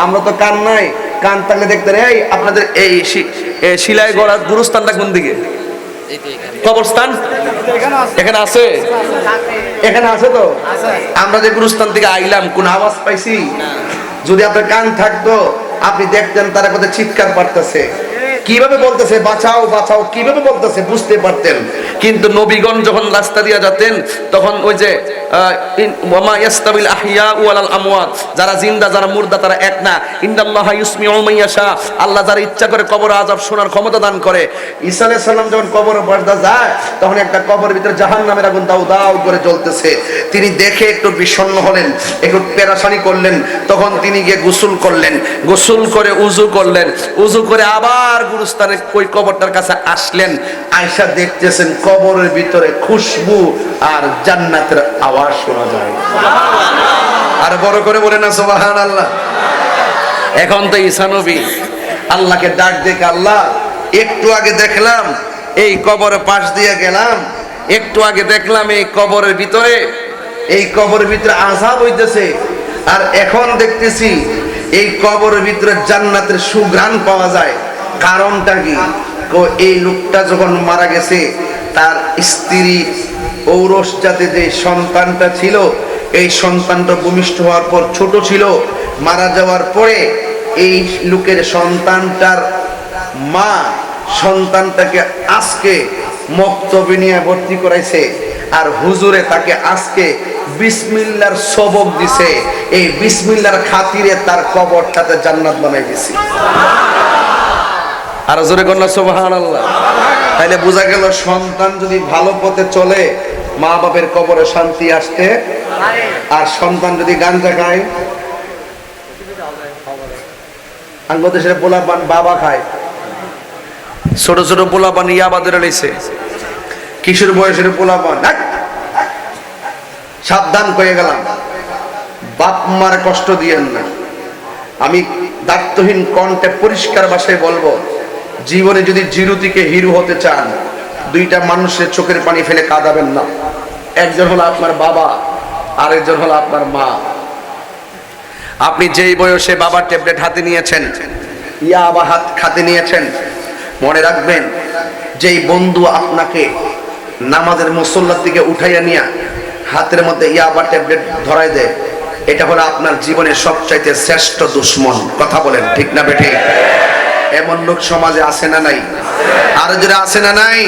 আমরা তো কান নাই, কান থাকলে দেখতেন। এই আপনাদের এই শিলায় গড়া গুরুস্থানটা কোন দিকে? কবরস্থান এখানে আছে? এখানে আছে তো? আমরা যে গুরুস্থান থেকে আইলাম কোন আওয়াজ পাইছি? যদি আপনার কান থাকতো আপনি দেখতেন তারা কত চিৎকার পারতেছে, কিভাবে বলতেছে বাঁচাও বাঁচাও, কিভাবে বলতেছে বুঝতে পারতেন। কিন্তু নবীগণ যখন রাস্তা দিয়ে যেতেন তখন ওই যে ওয়ামা ইয়াস্তাবিল আহইয়া ওয়ালাল আমওয়াত, যারা জিন্দা যারা মুর্দা তারা এক না। ইন্নাল্লাহা ইউসমিউ মান ইয়াশা, আল্লাহ যারা ইচ্ছা করে কবর আযাব শোনার ক্ষমতা দান করে। ঈসা আলাইহিস সালাম যখন কবরে বসদা যায় তখন একটা কবরের ভিতরে জাহান্নামের আগুন দাউ দাউ করে জ্বলতেছে। তিনি দেখে একটু বিষণ্ণ হলেন, একটু পেরেশানি করলেন। তখন তিনি গিয়ে গোসল করলেন, গোসল করে উযু করলেন, উযু করে আবার গুরুস্থানে ওই কবরটার কাছে আসলেন। আয়েশা দেখতেছেন কবরের ভিতরে খুশবু আর জান্নাতের আওয়াজ শোনা যায়। আর বড় করে বলেন না সুবহানাল্লাহ। এখন তো ঈসা নবী আল্লাহকে ডাক দেখে, আল্লাহ একটু আগে দেখলাম এই কবরের পাশ দিয়ে গেলাম, একটু আগে দেখলাম এই কবরের ভিতরে আযাব হইতেছে, আর এখন দেখতেছি এই কবরের ভিতরে জান্নাতের সুঘ্রাণ পাওয়া যায়। কারণটা কি? এই লোকটা যখন মারা গেছে তার স্ত্রী ঔরস জাতে যে সন্তানটা ছিল, এই সন্তানটা ভূমিষ্ঠ হওয়ার পর ছোট ছিল। মারা যাওয়ার পরে এই লোকের সন্তানটার মা সন্তানটাকে আজকে মক্তবে নিয়ে ভর্তি করাইছে, আর হুজুরে তাকে আজকে বিসমিল্লাহর সবক দিছে। এই বিসমিল্লাহর খাতিরে তার কবরটাতে জান্নাত বানাই দিছে। আর জোরে কন্যা সুবহানাল্লাহ। তাইলে বোঝা গেল সন্তান যদি ভালো পথে চলে মা বাপের কবরে শান্তি আসতে, আর সন্তান যদি গাঞ্জা খায়, আঙ্গদেশের পোলাপান বাবা খায়, ছোট ছোট পোলাপান ইয়াবা ধরে লইছে, কিশোর বয়সের পোলাপান। সাবধান হয়ে গেলাম, বাপ মার কষ্ট দিয়েন না। আমি দায়িত্বহীন কণ্ঠে পরিষ্কার ভাষায় বলবো, জীবনে যদি জিরো থেকে হিরো হতে চান, দুইটা মানুষের চোখের পানি ফেলে কাঁদাবেন না। একজন হলো আপনার বাবা, আরেকজন হলো আপনার মা। আপনি যেই বয়সে বাবার ট্যাবলেট হাতে নিয়েছেন, ইয়াবা হাতে নিয়েছেন, মনে রাখবেন যেই বন্ধু আপনাকে নামাজের মুসল্লার দিকে উঠাইয়া নিয়ে হাতের মধ্যে ইয়াবা ট্যাবলেট ধরাই দেয়, এটা হলো আপনার জীবনের সবচাইতে শ্রেষ্ঠ দুশ্মন। কথা বলেন ঠিক না বেঠিক? এমন লোক সমাজে আছে না নাই? আর যারা আছে না নাই?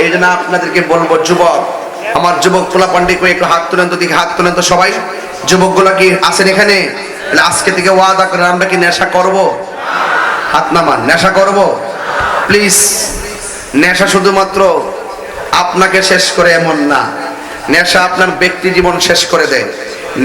এই জন্য আপনাদেরকে বলবো, যুবক, আমার যুবক পোলাপান্ডি কই একটু হাত তুলেন তো, দিকে হাত তুলেন তো সবাই। যুবকগুলা কি আছেন এখানে? আজকে থেকে ওয়াদা করেন আমরা কি নেশা করব? হাত নামান। নেশা করব? প্লিজ। নেশা শুধুমাত্র আপনাকে শেষ করে এমন না, নেশা আপনার ব্যক্তি জীবন শেষ করে দেয়,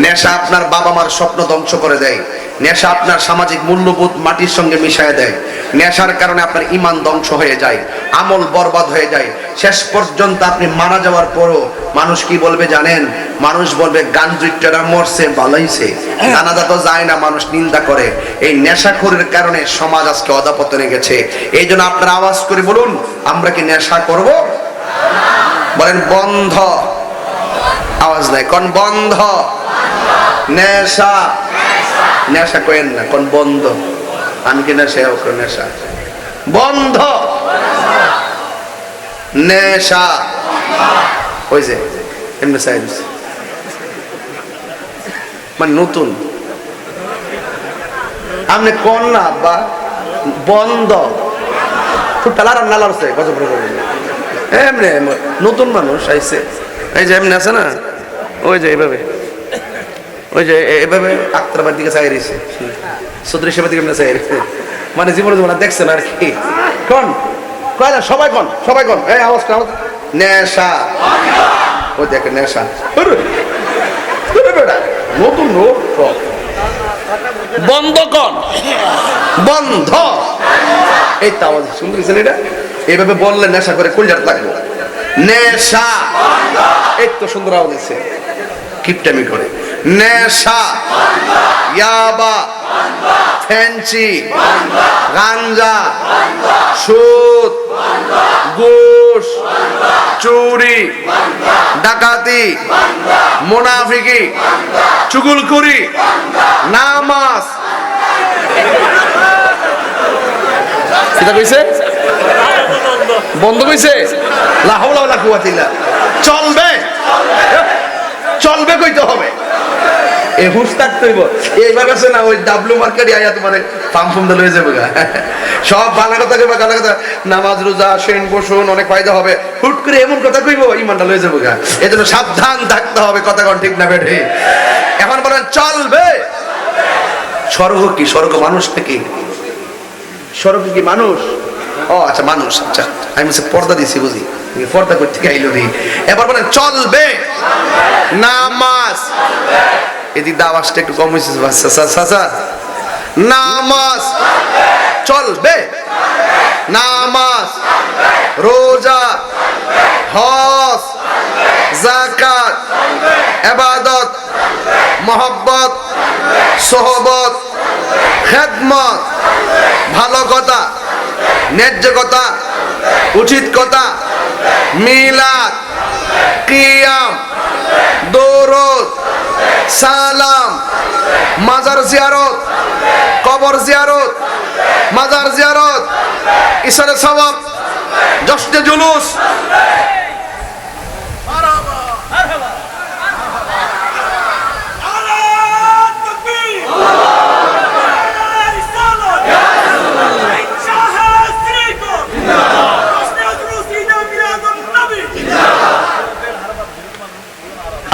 নেশা আপনার বাবা মার স্বপ্ন ধ্বংস করে দেয়, নেশা আপনার সামাজিক মূল্যবোধ মাটির সঙ্গে মিশিয়ে দেয়, নেশার কারণে আপনার ঈমান ধ্বংস হয়ে যায়, আমল বরবাদ হয়ে যায়। শেষ পর্যন্ত আপনি মারা যাওয়ার পরও মানুষ কি বলবে জানেন? মানুষ বলবে গাঞ্জুইটারা মরছে ভালোইছে, জানাজা তো যায় না, মানুষ নিন্দা করে। এই নেশাখোরের কারণে সমাজ আজকে অধঃপতনে গেছে। এই জন্য আপনারা আওয়াজ করে বলুন, আমরা কি নেশা করব? বলেন বন্ধ। আওয়াজ নাই, কোন বন্ধ? নেশা নেশা করেন না, কোন বন্ধ? আমি কি নেশা? নেশা বন্ধ। নেশা ওই যে এমনি সাইজ মানে নতুন আপনি কোন না বা বন্ধ পেলার নালার এমনি নতুন মানুষ আইছে এই যে এমনি আছে না ওই যে এইভাবে ওই যে এইভাবে আক্তারবার দিকে চাই রয়েছে সদরি সেবার দিকে এমনি চাই রয়েছে মানে জীবনে জীবনে দেখছেন আর কি কোন কয় না সবাই কোন এই আওয়াজ নেশা ওই দেখে নেশা নতুন বন্ধ কর বন্ধ এই তো আওয়াজ শুনতে গেছেন এটা এইভাবে বললে নেশা করে কুলজার লাগবে নেশা এই তো সুন্দর আওয়াজ দিচ্ছে কিপটামি করে নেশা ইয়াবা ফেন্সি গাঞ্জা সুদ ঘুষ চুরি ডাকাতি মুনাফিকি চুগলখড়ি নামাজ এটা কইছে বন্ধ কইছে লা হাওলা ওয়ালা কুওয়াতা ইল্লা চলবে কইতে হবে এই হুঁশ থাকতে হইব এইভাবে আছে না ওই ডাবলু মার্কেট আয়া তোমার পাম্প দা লয়ে যাবে সব ভালো কথা কইবা ভালো কথা নামাজ রোজা সেন বসুন অনেক ফায়দা হবে হুট করে এমন কথা কইব ইমানটা লয়ে যাবে এজন্য সাবধান থাকতে হবে কথা কোন ঠিক না বেঠে এখন বলেন চলবে স্বর্গ কি স্বর্গ মানুষ থেকে স্বর্গ কি মানুষ ও আচ্ছা মানুষ আচ্ছা আমি বলছি পর্দা দিছি বুঝি পর্দা করতে গাইলো রে এবার বলেন চলবে নামাজ এদিক আওয়াজটা একটু কম হয়েছে নামাজ চলবে নামাজ রোজা হজ যাকাত ইবাদত মহব্বত সোহবত খেদমত ভালো কথা ন্যায্য কথা উচিত কথা মিলাদ কিয়াম দরুদ সালাম মাজার জিয়ারত কবর জিয়ারত মাজার জিয়ারত ইশারে সওয়াব জশ্নে জুলুস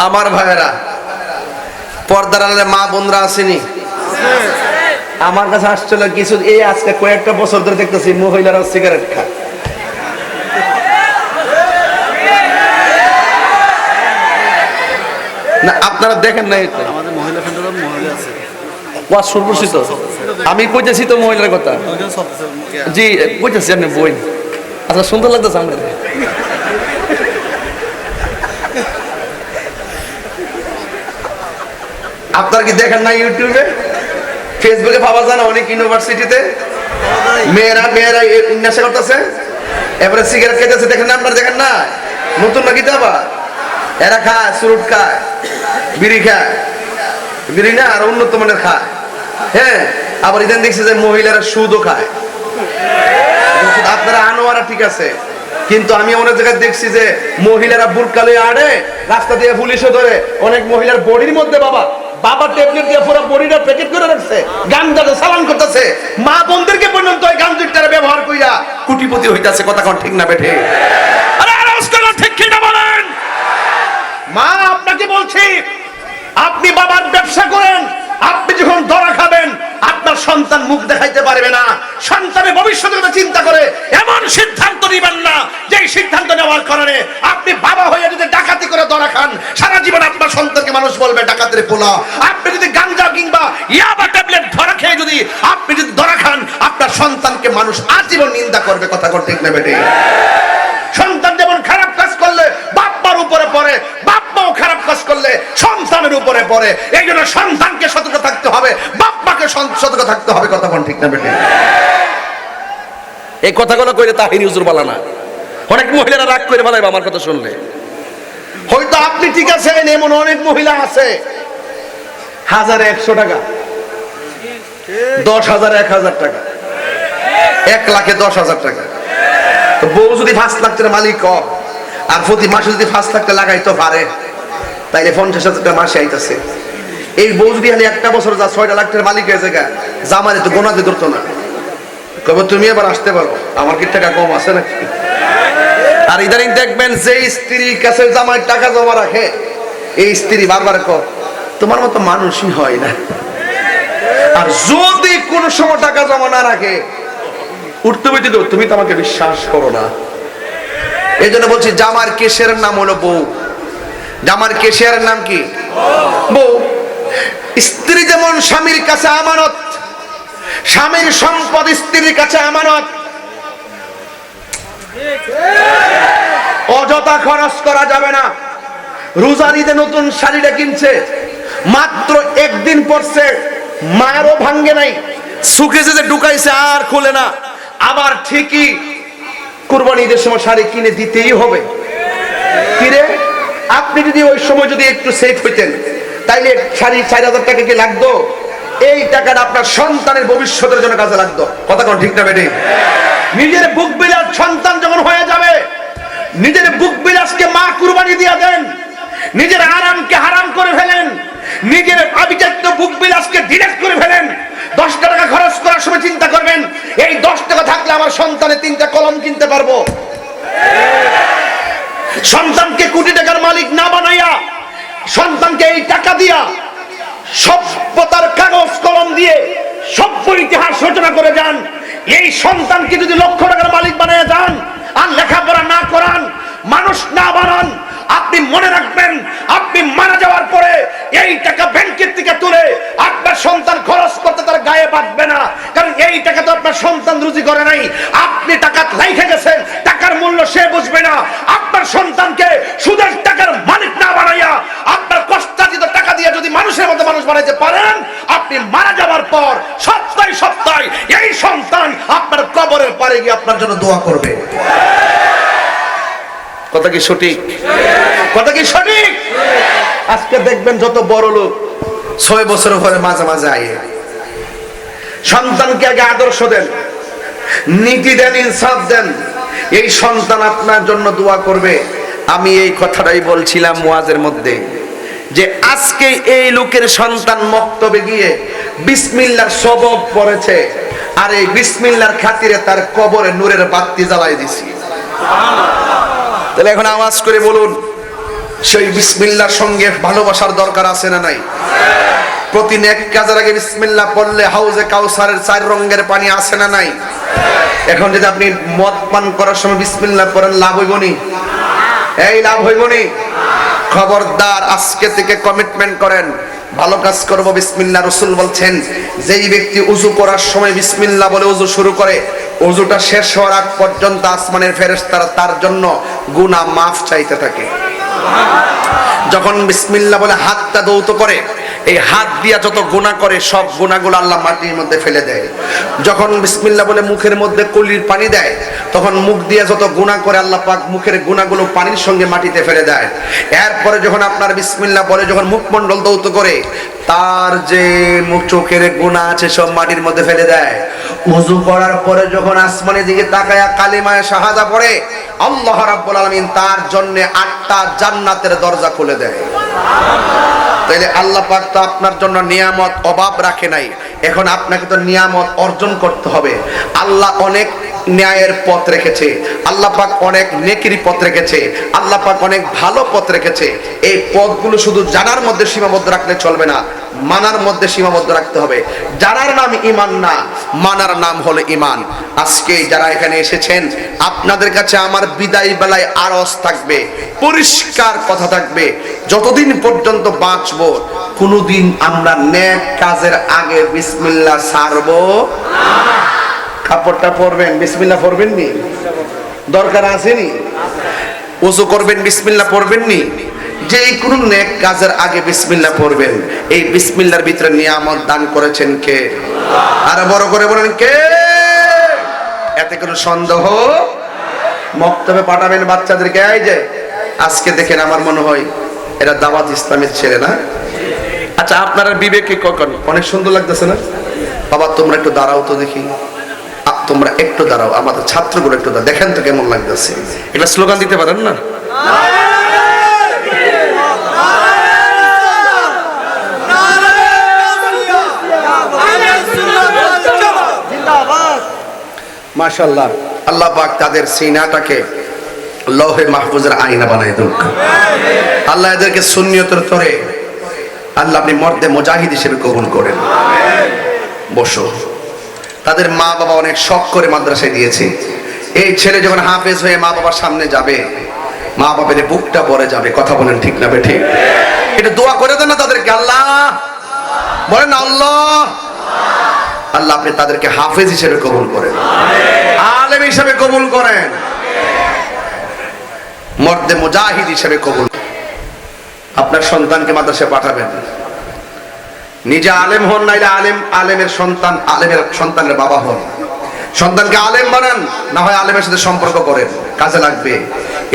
আমার ভাইয়েরা পর্দার আড়ালে মা বোনরা আসেনি আমার কাছে আসছিল কিছু এই আজকে কয়েকটা বছর ধরে দেখতেছি মহিলারা সিগারেট খায় না আপনারা দেখেন না এটা আমাদের মহিলা ফ্রেন্ডরা মহিলা আছে ওয়াজ শুরু করছি তো আমি কইতেছি তো মহিলার কথা জি কইতেছি আপনি বই আচ্ছা সুন্দর লাগতেছে আমাদের আপনারা কি দেখেন না ইউটিউবে ফেসবুকে পাওয়া যায় না অনেক ইউনিভার্সিটিতে মেয়েরা নেশা করতেছে এবারে সিগারেট খেতেছে দেখেন না আপনারা দেখেন না নতুন নাকি আবার এরা খায় চুরুট খায় বিড়ি খায় বিড়ি না আর উন্নত মানের খায় হ্যাঁ আবার ইদান দেখছে যে মহিলারা সুদও খায় আপনারা আনোয়ারা ঠিক আছে কিন্তু আমি অনেক জায়গায় দেখছি যে মহিলারা বুরকা লয়ে আড়ে রাস্তা দিয়ে পুলিশও ধরে অনেক মহিলার বডির মধ্যে বাবা ট্যাবলেট দিয়ে পুরো বডিটা প্যাকেট করে রাখছে গাঞ্জাটা চালান করতেছে মা বোনদেরকে পর্যন্ত ওই গাঞ্জাটারে ব্যবহার কইরা কোটিপতি হইতাছে কথা কোন ঠিক না বেঠে আরে আওয়াজ করো ঠিক কি না বলেন মা আপনাকে বলছি আপনি বাবার ব্যবসা করেন আপনি যখন ধরা খাবেন আপনার সন্তান মুখ দেখাইতে পারবে না সন্তানের ভবিষ্যতের কথা চিন্তা করে এমন সিদ্ধান্ত নেবেন না যে সিদ্ধান্ত নেওয়ার কারণে আপনি বাবা হয়ে যদি ডাকাতি করে ধরা খান সারা জীবন আপনার সন্তানকে মানুষ বলবে ডাকাতের পোলা আপনি যদি গাঞ্জা কিংবা ইয়াবা ট্যাবলেট ধরা খেয়ে যদি আপনি যদি ধরা খান আপনার সন্তানকে মানুষ আজীবন নিন্দা করবে কথা কোন ঠিক না বেটে সন্তান যেমন খারাপ কাজ করলে বাপ্পার উপরে পড়ে বাপ্পাও খারাপ কাজ করলে সন্তানের উপরে পড়ে এই জন্য সন্তানকে সতর্ক থাকতে হবে বাপ্পাকে সতর্ক থাকতে হবে কথা কোন ঠিক না বেটে এই কথাগুলো কইলে তাহিরি হুজুর বলা না অনেক মহিলারা রাগ করে বলে আমার কথা শুনলে হয়তো আপনি ঠিক আছেন এমন অনেক মহিলা আছে 1000-100 টাকা 10,000 1,000 টাকা 1,10,000 টাকা তো বউ যদি 5 লাখ টাকার মালিক হয় আর প্রতি মাসে যদি 5 লাখ টাকা লাগাইতে পারে তাইলে 50,000 টাকা মাসে আইতাছে। এই বউ যদি খালি একটা বছর যা 6 লাখ টাকার মালিক হয়ে যায় জামারে তো গোনাতে ধরতো না, কবে তুমি এবার আসতে পারো, আমার কি টাকা কম আছে নাকি? আর ইদানিং দেখবেন যে স্ত্রীর কাছে জামাই টাকা জমা রাখে এই স্ত্রী বারবার কয় তোমার মতো মানুষই হয় না। আর যদি কোন সময় টাকা জমা না রাখে উঠতে বইতে দেবো তুমি তো আমাকে বিশ্বাস করো না। এই জন্য বলছি জামার কেশের নাম হলো বউ। জামার কেশের নাম কি? বউ। স্ত্রী যেমন স্বামীর কাছে আমানত, স্বামীর সম্পদ স্ত্রীর কাছে আমানত। অযথা খরচ করা যাবে না। রোজার ঈদে নতুন শাড়িটা কিনছে, মাত্র একদিন পরছে, মারও ভাঙ্গে নাই, সুকেজে যে ঢুকাইছে আর খুলে না, আবার ঠিকই কুরবানি ঈদের সময় শাড়ি কিনে দিতেই হবে। কিরে আপনি যদি ওই সময় যদি একটু সেফ হইতেন তাইলে শাড়ি 4,000 টাকা কি লাগতো? এই টাকাটা আপনার সন্তানের ভবিষ্যতের জন্য কাজে লাগতো। কথা কোন ঠিক না বেটি? নিজের বুক বিলাস সন্তান যখন হয়ে যাবে, নিজের বুক বিলাসকে মা কুরবানি দিয়ে দেন, নিজের আরামকে হারাম করে ফেলেন, নিজের আবিচারিত বুক বিলাসকে ডিরেক্ট করে ফেলেন। 10 টাকা খরচ করার সময় চিন্তা করবেন এই 10 টাকা থাকলে আমার সন্তানের 3টা কলম কিনতে পারবো। সন্তানকে কোটি টাকার মালিক না বানাইয়া সন্তানকে এই টাকা দিয়া সভ্যতার কাগজ কলম দিয়ে সভ্য ইতিহাস রচনা করে যান। এই সন্তানকে যদি লক্ষ টাকার মালিক বানায় যান আর লেখাপড়া না করান, মানুষ না বানান, আপনি মনে রাখবেন আপনি মারা যাওয়ার পরে এই টাকা ব্যাংকের থেকে তুলে আপনার সন্তান খরচ করতে তার গায়ে বাঁধবে না, কারণ এই টাকা তো আপনার সন্তান রুজি করে নাই। আপনি টাকা লাইখে গেছেন, টাকার মূল্য সে বুঝবে না। আপনার সন্তানকে সুদের টাকার মালিক না বানাইয়া আপনার কষ্টার্জিত টাকা দিয়ে যদি মানুষের মতো মানুষ বানাইতে পারেন, আপনি মারা যাওয়ার পর সপ্তাহে সপ্তাহে এই সন্তান আপনার কবরের পারে গিয়ে আপনার জন্য দোয়া করবে। কথা কি সঠিক? কথা কি সঠিক? আজকে দেখবেন যত বড় লোক 6 বছরের পরে মাঝে মাঝে আয় সন্তানকে আগে আদর্শ দেন, নীতি দেন, ইনসাফ দেন, এই সন্তান আপনার জন্য দোয়া করবে। আমি এই কথাটাই বলছিলাম ওয়াজের মধ্যে যে আজকে এই লোকের সন্তান মক্তবে গিয়ে বিসমিল্লাহর সবক পড়েছে, আর এই বিসমিল্লাহর খাতিরে তার কবরে নূরের বাতি জ্বালাই দিছি। তাহলে এখন আওয়াজ করে বলুন, সেই বিসমিল্লাহর সঙ্গে ভালোবাসার দরকার আছে না নাই? প্রতি নেক কাজের আগে বিসমিল্লাহ পড়লে হাউজে কাউসারের 4 রঙের পানি আছে না নাই? এখন যদি আপনি মদ পান করার সময় বিসমিল্লাহ পড়েন, লাভ হইব নি? এই লাভ হইব নি? খবরদার, আজকে থেকে কমিটমেন্ট করেন ভালো কাজ করব বিসমিল্লাহ। রাসূল বলছেন যেই ব্যক্তি ওযু করার সময় বিসমিল্লাহ বলে ওযু শুরু করে, ওযুটা শেষ হওয়ার আগ পর্যন্ত আসমানের ফেরেশতারা তার জন্য গুনাহ মাফ চাইতে থাকে। যখন বিসমিল্লাহ বলে হাতটা দৌত করে, এই হাত দিয়া যত গুনাহ করে সব গুনাহগুলো আল্লাহ মাটির মধ্যে ফেলে দেয়। যখন বিসমিল্লাহ বলে মুখের মধ্যে কলির পানি দেয়, তখন মুখ দিয়ে যত গুনাহ করে আল্লাহ পাক মুখের গুনাহগুলো পানির সঙ্গে মাটিতে ফেলে দেয়। এরপরে যখন আপনার বিসমিল্লাহ বলে যখন মুখমণ্ডল দৌত করে, তার যে মুখ চোখের গুনাহ আছে সব মাটির মধ্যে ফেলে দেয়। ওযু করার পরে যখন আসমানের দিকে তাকায়া কালিমায়ে শাহাদা পড়ে, আল্লাহ রাব্বুল আলামিন তার জন্য 8টা জান্নাতের দরজা খুলে দেয়। তাইলে আল্লাহ পাক তো আপনার জন্য নিয়ামত অভাব রাখে নাই, এখন আপনাকে তো নিয়ামত অর্জন করতে হবে। আল্লাহ অনেক ন্যায়ের পথ রেখেছে, আল্লাহ পাক অনেক নেকির পথ রেখেছে, আল্লাহ পাক অনেক ভালো পথ রেখেছে। এই পথগুলো শুধু জানার মধ্যে সীমাবদ্ধ রাখলে চলবে না, মানার মধ্যে সীমাবদ্ধ রাখতে হবে। জানার নাম ঈমান না, মানার নাম হলো ঈমান। আজকে যারা এখানে এসেছেন, আপনাদের কাছে আমার বিদায় বেলায় আরজ থাকবে, পরিষ্কার কথা থাকবে, যতদিন পর্যন্ত বাঁচবো কোনোদিন আমরা নেক কাজের আগে বিসমিল্লাহ ছাড়বো না। কাপড়টা পরবেন, বিসমিল্লাহ পড়বেন নি? দরকার আসেনি? ওযু করবেন, বিসমিল্লাহ পড়বেন নি? যে কোনো নেক কাজের আগে বিসমিল্লাহ পড়বেন। এই বিসমিল্লাহর ভিতরে নিয়ামত দান করেছেন কে? আর বড় করে বলেন কে? এতে কোনো সন্দেহ? মক্তবে পাঠাবেন বাচ্চাদেরকে। এই যে আজকে দেখেন, আমার মনে হয় এরা দাওয়াত ইসলামের ছেলে না? আচ্ছা, আপনারা বিবেকে কখন অনেক সুন্দর লাগতেছে না? বাবা তোমরা একটু দাঁড়াও তো দেখি, তোমরা একটু দাঁড়াও, আমাদের ছাত্রগুলো একটু দাঁড়াও, দেখেন তো কেমন লাগতেছে। এটা স্লোগান দিতে পারেন না? মাশাআল্লাহ, আল্লাহ পাক তাদের সিনাটাকে লৌহে মাহফুজের আয়না বানায় দেন। আল্লাহ এদেরকে সুন্নিয়তের তরে আল্লাহ আপনি মর্দে মুজাহিদ হিসেবে কবুল করেন। বসো। তাদের মা বাবা অনেক শখ করে মাদ্রাসায় দিয়েছে। এই ছেলে যখন হাফেজ হয়ে মা বাবার সামনে যাবে, মা বাবার বুকটা ভরে যাবে। কথা বলেন ঠিক না বেঠিক? এটা দোয়া করে দেন না তাদেরকে, আল্লাহ বলেন আল্লাহ, আল্লাহ আপনি তাদেরকে হাফেজ হিসেবে কবুল করেন, আলেম হিসেবে কবুল করেন, মর্দে মুজাহিদ হিসেবে কবুল। আপনার সন্তানকে মাদ্রাসায় পাঠাবেন, নিজে আলেম হন, নাইলে আলেমের সন্তান, আলেমের সন্তানের বাবা হন। সন্তানকে আলেম বানান, না হয় আলেমের সাথে সম্পর্ক করেন, কাজে লাগবে।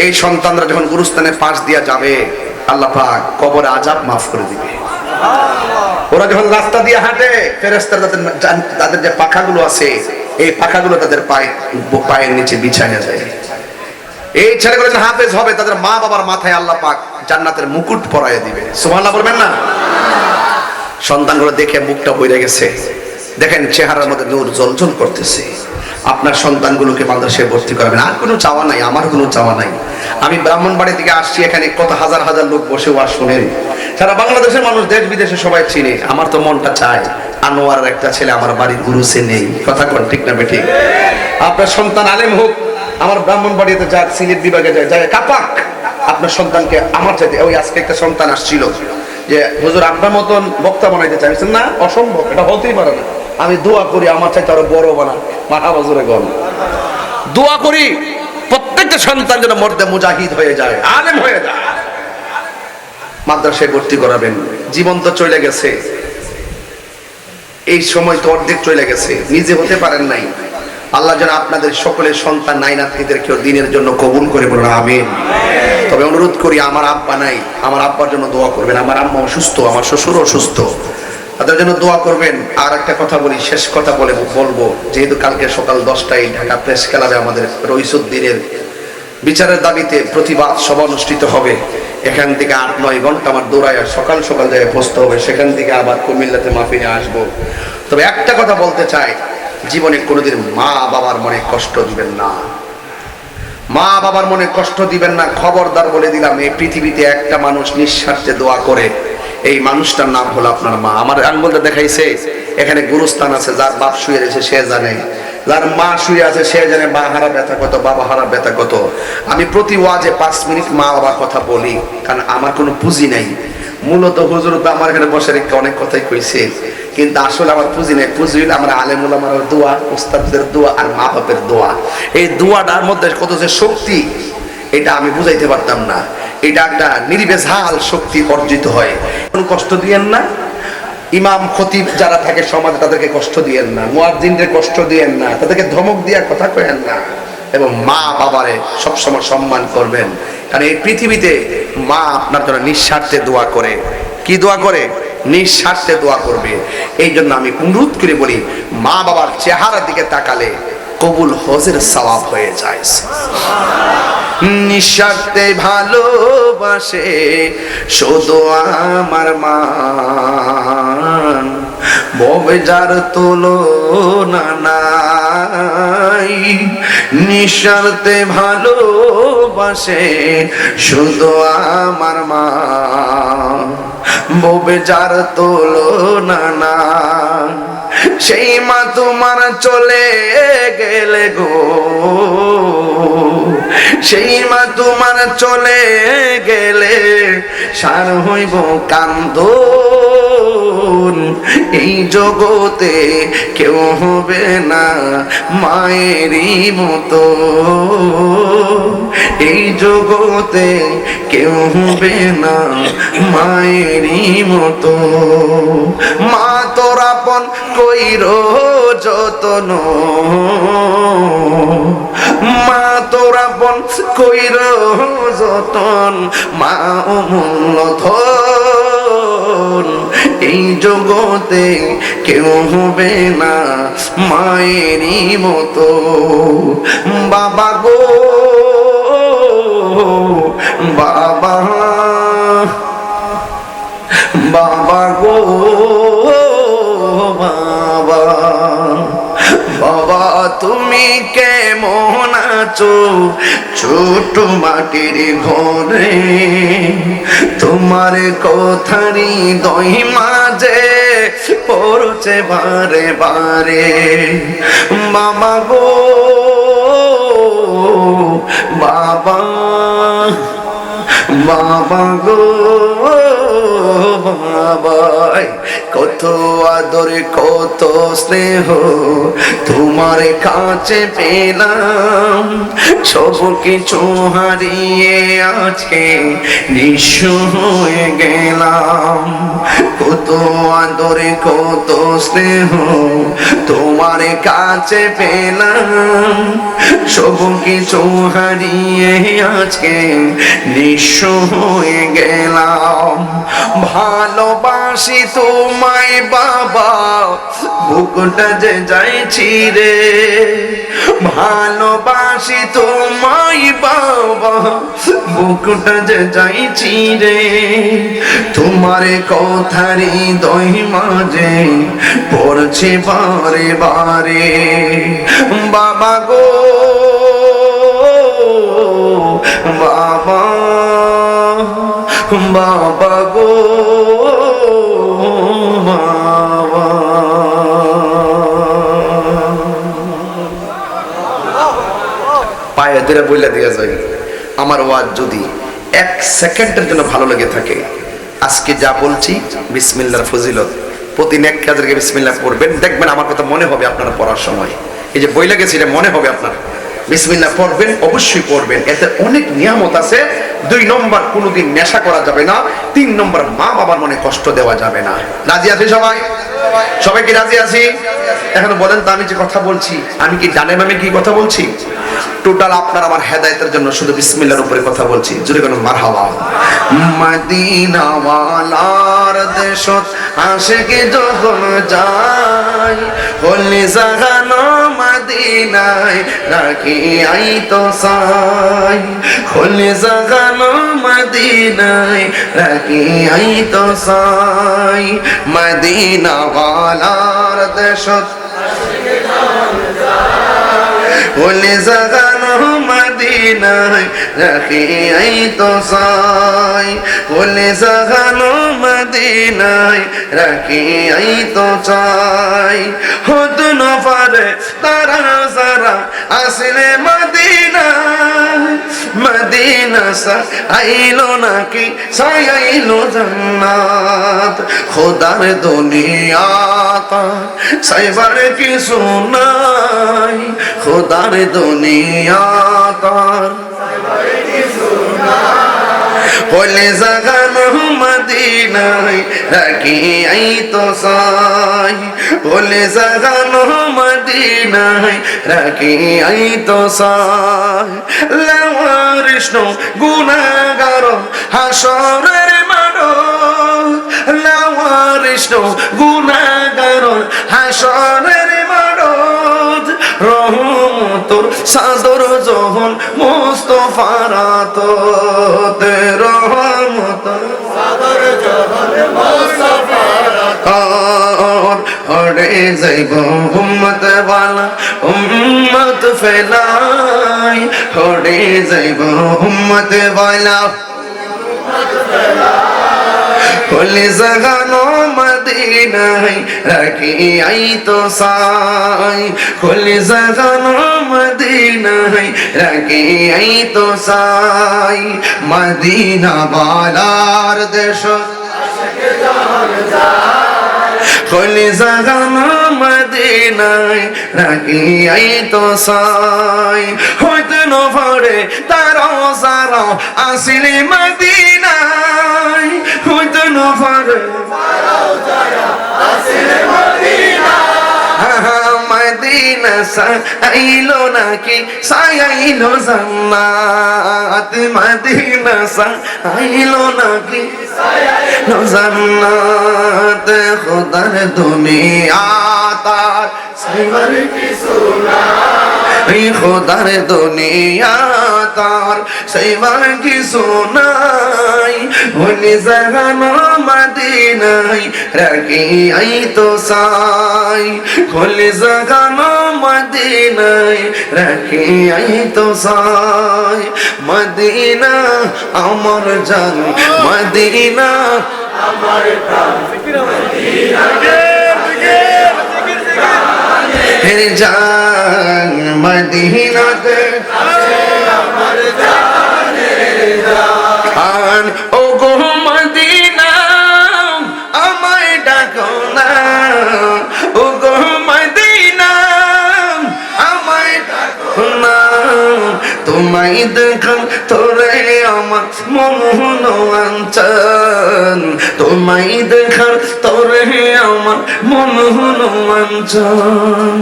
এই সন্তানরা যখন গুরুস্থানে পাশ দিয়া যাবে, আল্লাহ পাক কবরে আযাব মাফ করে দিবে। ওরা যখন রাস্তা দিয়ে হাঁটে, ফেরেশতারা তাদের যে পাখাগুলো আছে, এই পাখাগুলো তাদের পায়ের নিচে বিছানো যায়। এই ছেলেগুলো যখন হাফেজ হবে, তাদের মা বাবার মাথায় আল্লাহ পাক জান্নাতের মুকুট পরাইয়ে দিবে। সুবহানাল্লাহ বলবেন না? সন্তানগুলো দেখে মুখটা বইরে গেছে, দেখেন চেহারার মধ্যে নূর জ্বলজ্বল করতেছে। আপনার সন্তানগুলোকে মাদ্রাসায় ভর্তি করাবেন। আর কোনো চাওয়া নাই, আমার কোনো চাওয়া নাই। আমি ব্রাহ্মণবাড়ি থেকে আসছি, এখানে কত হাজার হাজার লোক বসে ওয়াজ শুনেন, সারা বাংলাদেশের মানুষ, দেশ বিদেশে সবাই চিনে। আমার তো মনটা চায় আনোয়ারের একটা ছেলে আমার বাড়ির গুরুসে নেই। কথা কোন ঠিক না বেঠিক? আপনার সন্তান আলেম হোক, আমার ব্রাহ্মণবাড়িতে যাক, সিলেট বিভাগে যায় কাপাক, আপনার সন্তানকে আমার চাইতে। ওই আজকে একটা সন্তান আসছিল যে হুজুর আপনার মতন বক্তা বানাইতে চাইছেন না, অসম্ভব, এটা হতেই পারে না। আমি দোয়া করি আমার চাইতে আরো বড় বানান। মাথা বজরে গল দোয়া করি প্রত্যেকটা সন্তান যেন মর্দে মুজাহিদ হয়ে যায়, আলেম হয়ে যায়। মাদ্রাসায় ভর্তি করাবেন। জীবন তো চলে গেছে, এই সময় তো অর্ধেক চলে গেছে, নিজে হতে পারেন নাই। আল্লাহ যেন আপনাদের সকলের সন্তান নাই নাতিদেরকেও দিনের জন্য কবুল করে বলুন আমিন। তবে অনুরোধ করি, আমার আব্বা নাই, আমার আব্বার জন্য দোয়া করবেন। আমার আম্মা অসুস্থ, আমার শ্বশুর অসুস্থ, তাদের জন্য দোয়া করবেন। আর একটা কথা বলি, শেষ কথা বলবো, যেহেতু কালকে সকাল 10টায় ঢাকা প্রেস ক্লাবে আমাদের রইসুদ্দিনের বিচারের দাবিতে প্রতিবাদ সভা অনুষ্ঠিত হবে। এখান থেকে 8-9 ঘন্টা আমার দৌড়ায় সকাল সকাল জায়গায় পৌঁছতে হবে, সেখান থেকে আবার কুমিল্লাতে মাহফিলে আসবো। তবে একটা কথা বলতে চাই, জীবনে কোনোদিন মা বাবার মনে কষ্ট দিবেন না, মা বাবার মনে কষ্ট দিবেন না। খবরদার বলে দিলাম, এই পৃথিবীতে একটা মানুষ নিঃস্বার্থে দোয়া করে, এই মানুষটার নাম হলো আপনার মা। আমার আঙ্গুলটা দেখাইছে, এখানে গুরুস্থান আছে, যার বাপ শুয়ে রয়েছে সে জানে, যার মা শুয়ে আছে সে জানে মা হারা ব্যথা কত, বাবা হারা ব্যথা কত। আমি প্রতি ওয়াজে 5 মিনিট মা বাবার কথা বলি, কারণ আমার কোনো পুঁজি নাই। মূলত হুজুর তো আমার এখানে বসে রেখে অনেক কথাই কইছে, কিন্তু আসলে আমার পুঁজি নেই। পুঁজি হইলে আমরা আলেম ওলামার দোয়া, উস্তাদদের দোয়া আর মা বাপের দোয়া। এই দোয়াটার মধ্যে কত যে শক্তি, এটা আমি বুঝাইতে পারতাম না। এটা একটা নির্বেজাল শক্তি অর্জিত হয়। কোনো কষ্ট দিয়েন না, ইমাম খতিব যারা থাকে সমাজে তাদেরকে কষ্ট দিয়েন না, মুয়াজ্জিনদের কষ্ট দিয়েন না, তাদেরকে ধমক দিয়ে কথা কয়েন না। এবং মা বাবারে সবসময় সম্মান করবেন, কারণ এই পৃথিবীতে মা আপনার জন্য নিঃস্বার্থে দোয়া করে। কি দোয়া করে? নিঃস্বার্থে দোয়া করবে। এই জন্য আমি অনুরোধ করে বলি, মা বাবার চেহারার দিকে তাকালে কবুল হজের সওয়াব হয়ে যায়। নিঃস্বার্থে ভালোবাসে শুধু আমার মান, ববে যার তুলনা নাই। নিঃস্বার্থে ভালোবাসে শুধু আমার মা, ববে যার তুলনা নাই। সেই মা তোমার চলে গেলে গো, সেই মা তোমার চলে গেলে সার হইব কান্দন। এই জগতে কেউ হবে না মায়েরই মতো, এই জগতে কেউ হবে না মায়েরই মতো। মা তোর আপন কইরো যতন, মা তোর আপন কইরো যতন, মা অমূল্য ধন। এই জগতে কেউ হবে না মায়েরই মতো। বাবা গো বাবা, বাবা গো বাবা, বাবা তুমি কেমন আছো ছোট মাটির ঘরে? তোমার কথারই দই মাঝে পড়ছে বারে বারে। বাবা গো বাবা, বাবা গো বাবা, কত আদর কত স্নেহ তোমার কাছে পেলাম, সব কিছু হারিয়ে আজকে নিঃস্ব হয়ে গেলাম। কত আদর কত স্নেহ তোমার কাছে পেলাম, সব কিছু হারিয়ে আজকে নিঃস্ব হয়ে গেলাম। ভালোবাসি তোমায় বাবা, বুকটা যে যাইছি রে। ভালোবাসি তোমায় বাবা, বুকটা যে যাইছি রে। তোমার কথারই দই মাঝে পড়ছে বারে বারে। বাবা গো বাবা, বাবা গো বাবা। পায়ে ধরে বইলা দিয়া যায়, আমার ওয়াজ যদি 1 সেকেন্ডের জন্য ভালো লেগে থাকে, আজকে যা বলছি বিসমিল্লাহর ফজিলত, প্রতি নেক কাজেরকে বিসমিল্লাহ পড়বেন, দেখবেন আমার কথা মনে হবে আপনারা পড়ার সময়। এই যে বইলা গেছি এটা মনে হবে আপনার। বিসমিল্লাহ পড়বেন, অবশ্যই পড়বেন, এতে অনেক নিয়ামত আছে। 2 নম্বর, কোনোদিন নেশা করা যাবে না। 3 নম্বর, মা বাবার মনে কষ্ট দেওয়া যাবে না। রাজি আছি সবাই? সবাই কি রাজি আছি? এখন বলেন তো, আমি যে কথা বলছি আমি কি জানেন আমি কি কথা বলছি? টোটাল আপনার আমার হেদায়েতের জন্য শুধু বিসমিল্লাহর উপরে কথা বলছি। জোরে বলুন মারহাবা। মদিনা ওয়ালার দেশত আশিকে যখন যায়, হলি জাগানো মদিনায় রাখি আইতো সাই। হলি জাগানো মদিনায় রাখি আইতো সাই। মদিনা ওয়ালার দেশত হলি জাগানো মদিনায় রাখি আইতো সাই। হলি জাগানো মদিনায় রাখি আইতো চাই। হত না পারে তারা সারা আসলে মদিনায়। মদিনা সা আইলো নাকি সাই আইলো জান্নাত। খোদার দুনিয়া সাইবার কিছু নাই। খোদার দুনিয়া তার হলে জাগানো মদিনায় রাখি আইতো সাই। হলে জাগানো মদিনায় রাখি আইতো সাই। লাওয়ারিষ্ণ গুনাহগার হাসরের মাঠে। লাওয়ারিষ্ণ গুনাহগার হাসরের মাঠে। রহমতর সাদর জহন মুস্তাফার আততে। রহমতর সাদর জহন মুস্তাফার আতত। হরে যাইব উম্মত ওয়ালা উম্মত ফেলাই। হরে যাইব উম্মত ওয়ালা উম্মত ফেলাই। হলে জাগানো মদিনায় রাখি আইতো সাই। হলে জাগানো মদিনায় রাখি আইতো সাই। মদিনা বালার দেশ হলে জাগানো মদিনায় রাখি আইতো সাই। হইতে ন ভরে তারা সারা আসিলি মদিনায়। হইতে ন ভরে মদিনা সাইলো নাকি সাইলো জান্নাত মদিনা সাইলো নাকি সাইলো জান্নাত খুদার দুনিয়া তার সাইবার কি সোনা এই খুদার দুনিয়া তার সাইবার কি সোনাই ওনি জাগানো মদিনাই রাখি আই তো সাই খোলে জাগানো মদিনাই রাখি আই তো সাই মদিনা আমার জান মদিনা আমার প্রাণ মদিনা হে জান মদিনাতে আমার জানের জান ও গো মদিনা আমায় ডাকো না ও গো মদিনা আমায় ডাকো না তোমায় দেখান তোরে আমার মন অঞ্চল তোমায় দেখান তোরে আমার মন অঞ্চল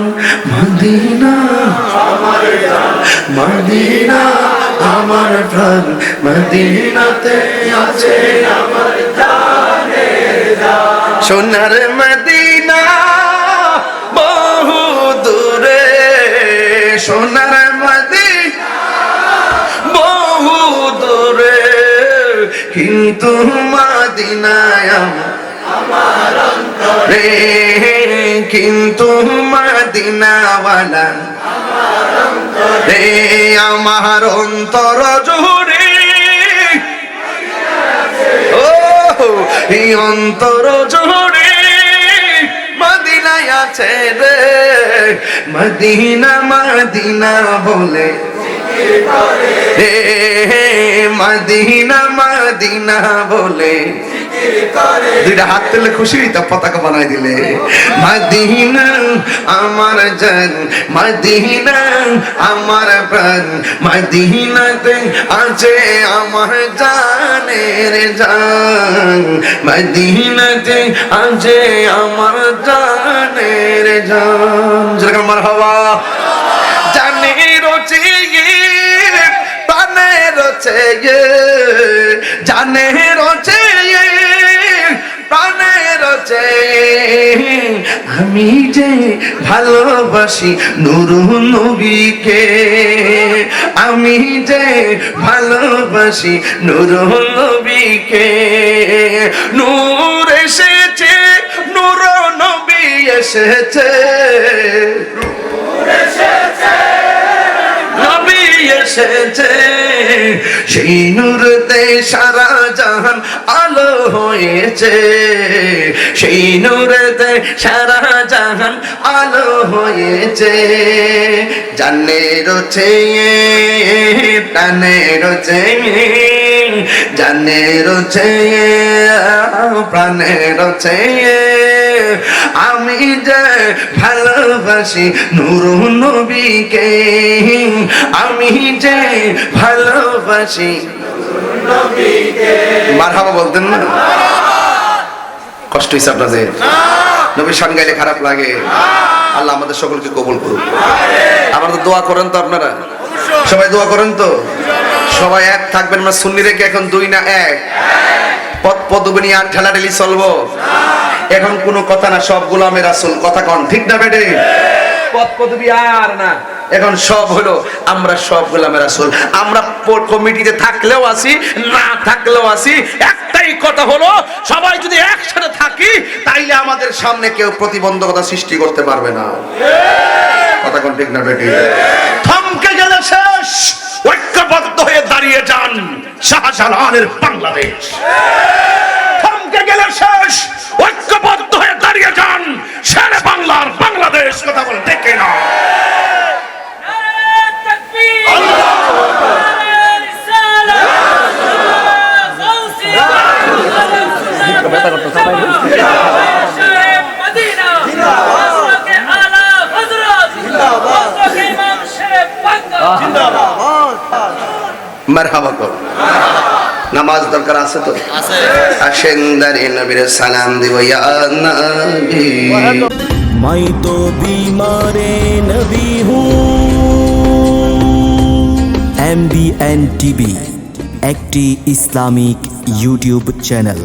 মদিনা আমার জান মদিনা আমার প্রাণ মদিনাতে আছে আমার জানের জান সোনার মদিনা বহু দূরে সোনার মদিনা বহু দূরে কিন্তু মদিনায় আমার অন্তরে কিন্তু মদিনাওয়ালা আমার অন্তরে আমার অন্তর জুড়ে ও এই অন্তর জুড়ে মদিনায় আছে রে মদিনা মদিনা বলে রে মদিনা মদিনা বলে দুইটা হাত তুলে খুশি তা পতাকা বানাই দিলে মদিনা আমার জান মদিনা আমার প্রাণ মদিনাতে আছে আমার জানের জান মদিনাতে আছে আমার জানের জান যেরকম মারহাবা জানের চেয়ে প্রাণের চেয়ে জানের চেয়ে প্রাণের চেয়ে আমি যে ভালোবাসি নূর নবীকে আমি যে ভালোবাসি নূর নবীকে নূর এসেছে নূর নবী এসেছে নূর এসেছে নবী এসেছে সেই নূরতে সারা জাহান আলো হয়েছে সেই নূরতে সারা জাহান আলো হয়েছে জানের চেয়ে প্রাণের চেয়ে জানের চেয়ে প্রাণের চেয়ে আমি যে ভালোবাসি নূর নবীকে আমি যে ভালোবাসি নবীকে মারহাবা বলতেন না কষ্ট হইছে আপনাদের নবীর শান গাইলে খারাপ লাগে আল্লাহ আমাদের সকলকে কবুল করুন আমাদের দোয়া করেন তো আপনারা সবাই দোয়া করেন তো সবাই এক থাকবেন না সুন্নি রেখে এখন দুই না এক পথ পদবনি আর ঠেলাঠেলি চলবো এখন কোনো কথা না সব গোলামে রাসূল কথা কন ঠিক না বেটে পথ পদবি আর না এখন সব হলো আমরা সব গোলামে রাসূল আমরা কমিটিতে থাকলেও আছি না থাকলেও আছি একটাই কথা হলো সবাই যদি একসাথে থাকি তাইলে আমাদের সামনে কেউ প্রতিবন্ধকতা সৃষ্টি করতে পারবে না কথা কোন ঠিক না বেটি থমকে গেলে শেষ ঐক্যবদ্ধ হয়ে দাঁড়িয়ে যান শাহজালালের বাংলাদেশ থমকে গেলে শেষ ঐক্যবদ্ধ হয়ে দাঁড়িয়ে যান শেরে বাংলার বাংলাদেশ কথা বলে দেখে না মারহাবা কর নামাজ দরকার আছে তো আসেন দাঁড়িয়ে নবীর সালাম দিব ইয়া নবী মাই তো बीमारे नबी हूँ। MBN TV একটি ইসলামিক ইউটিউব চ্যানেল।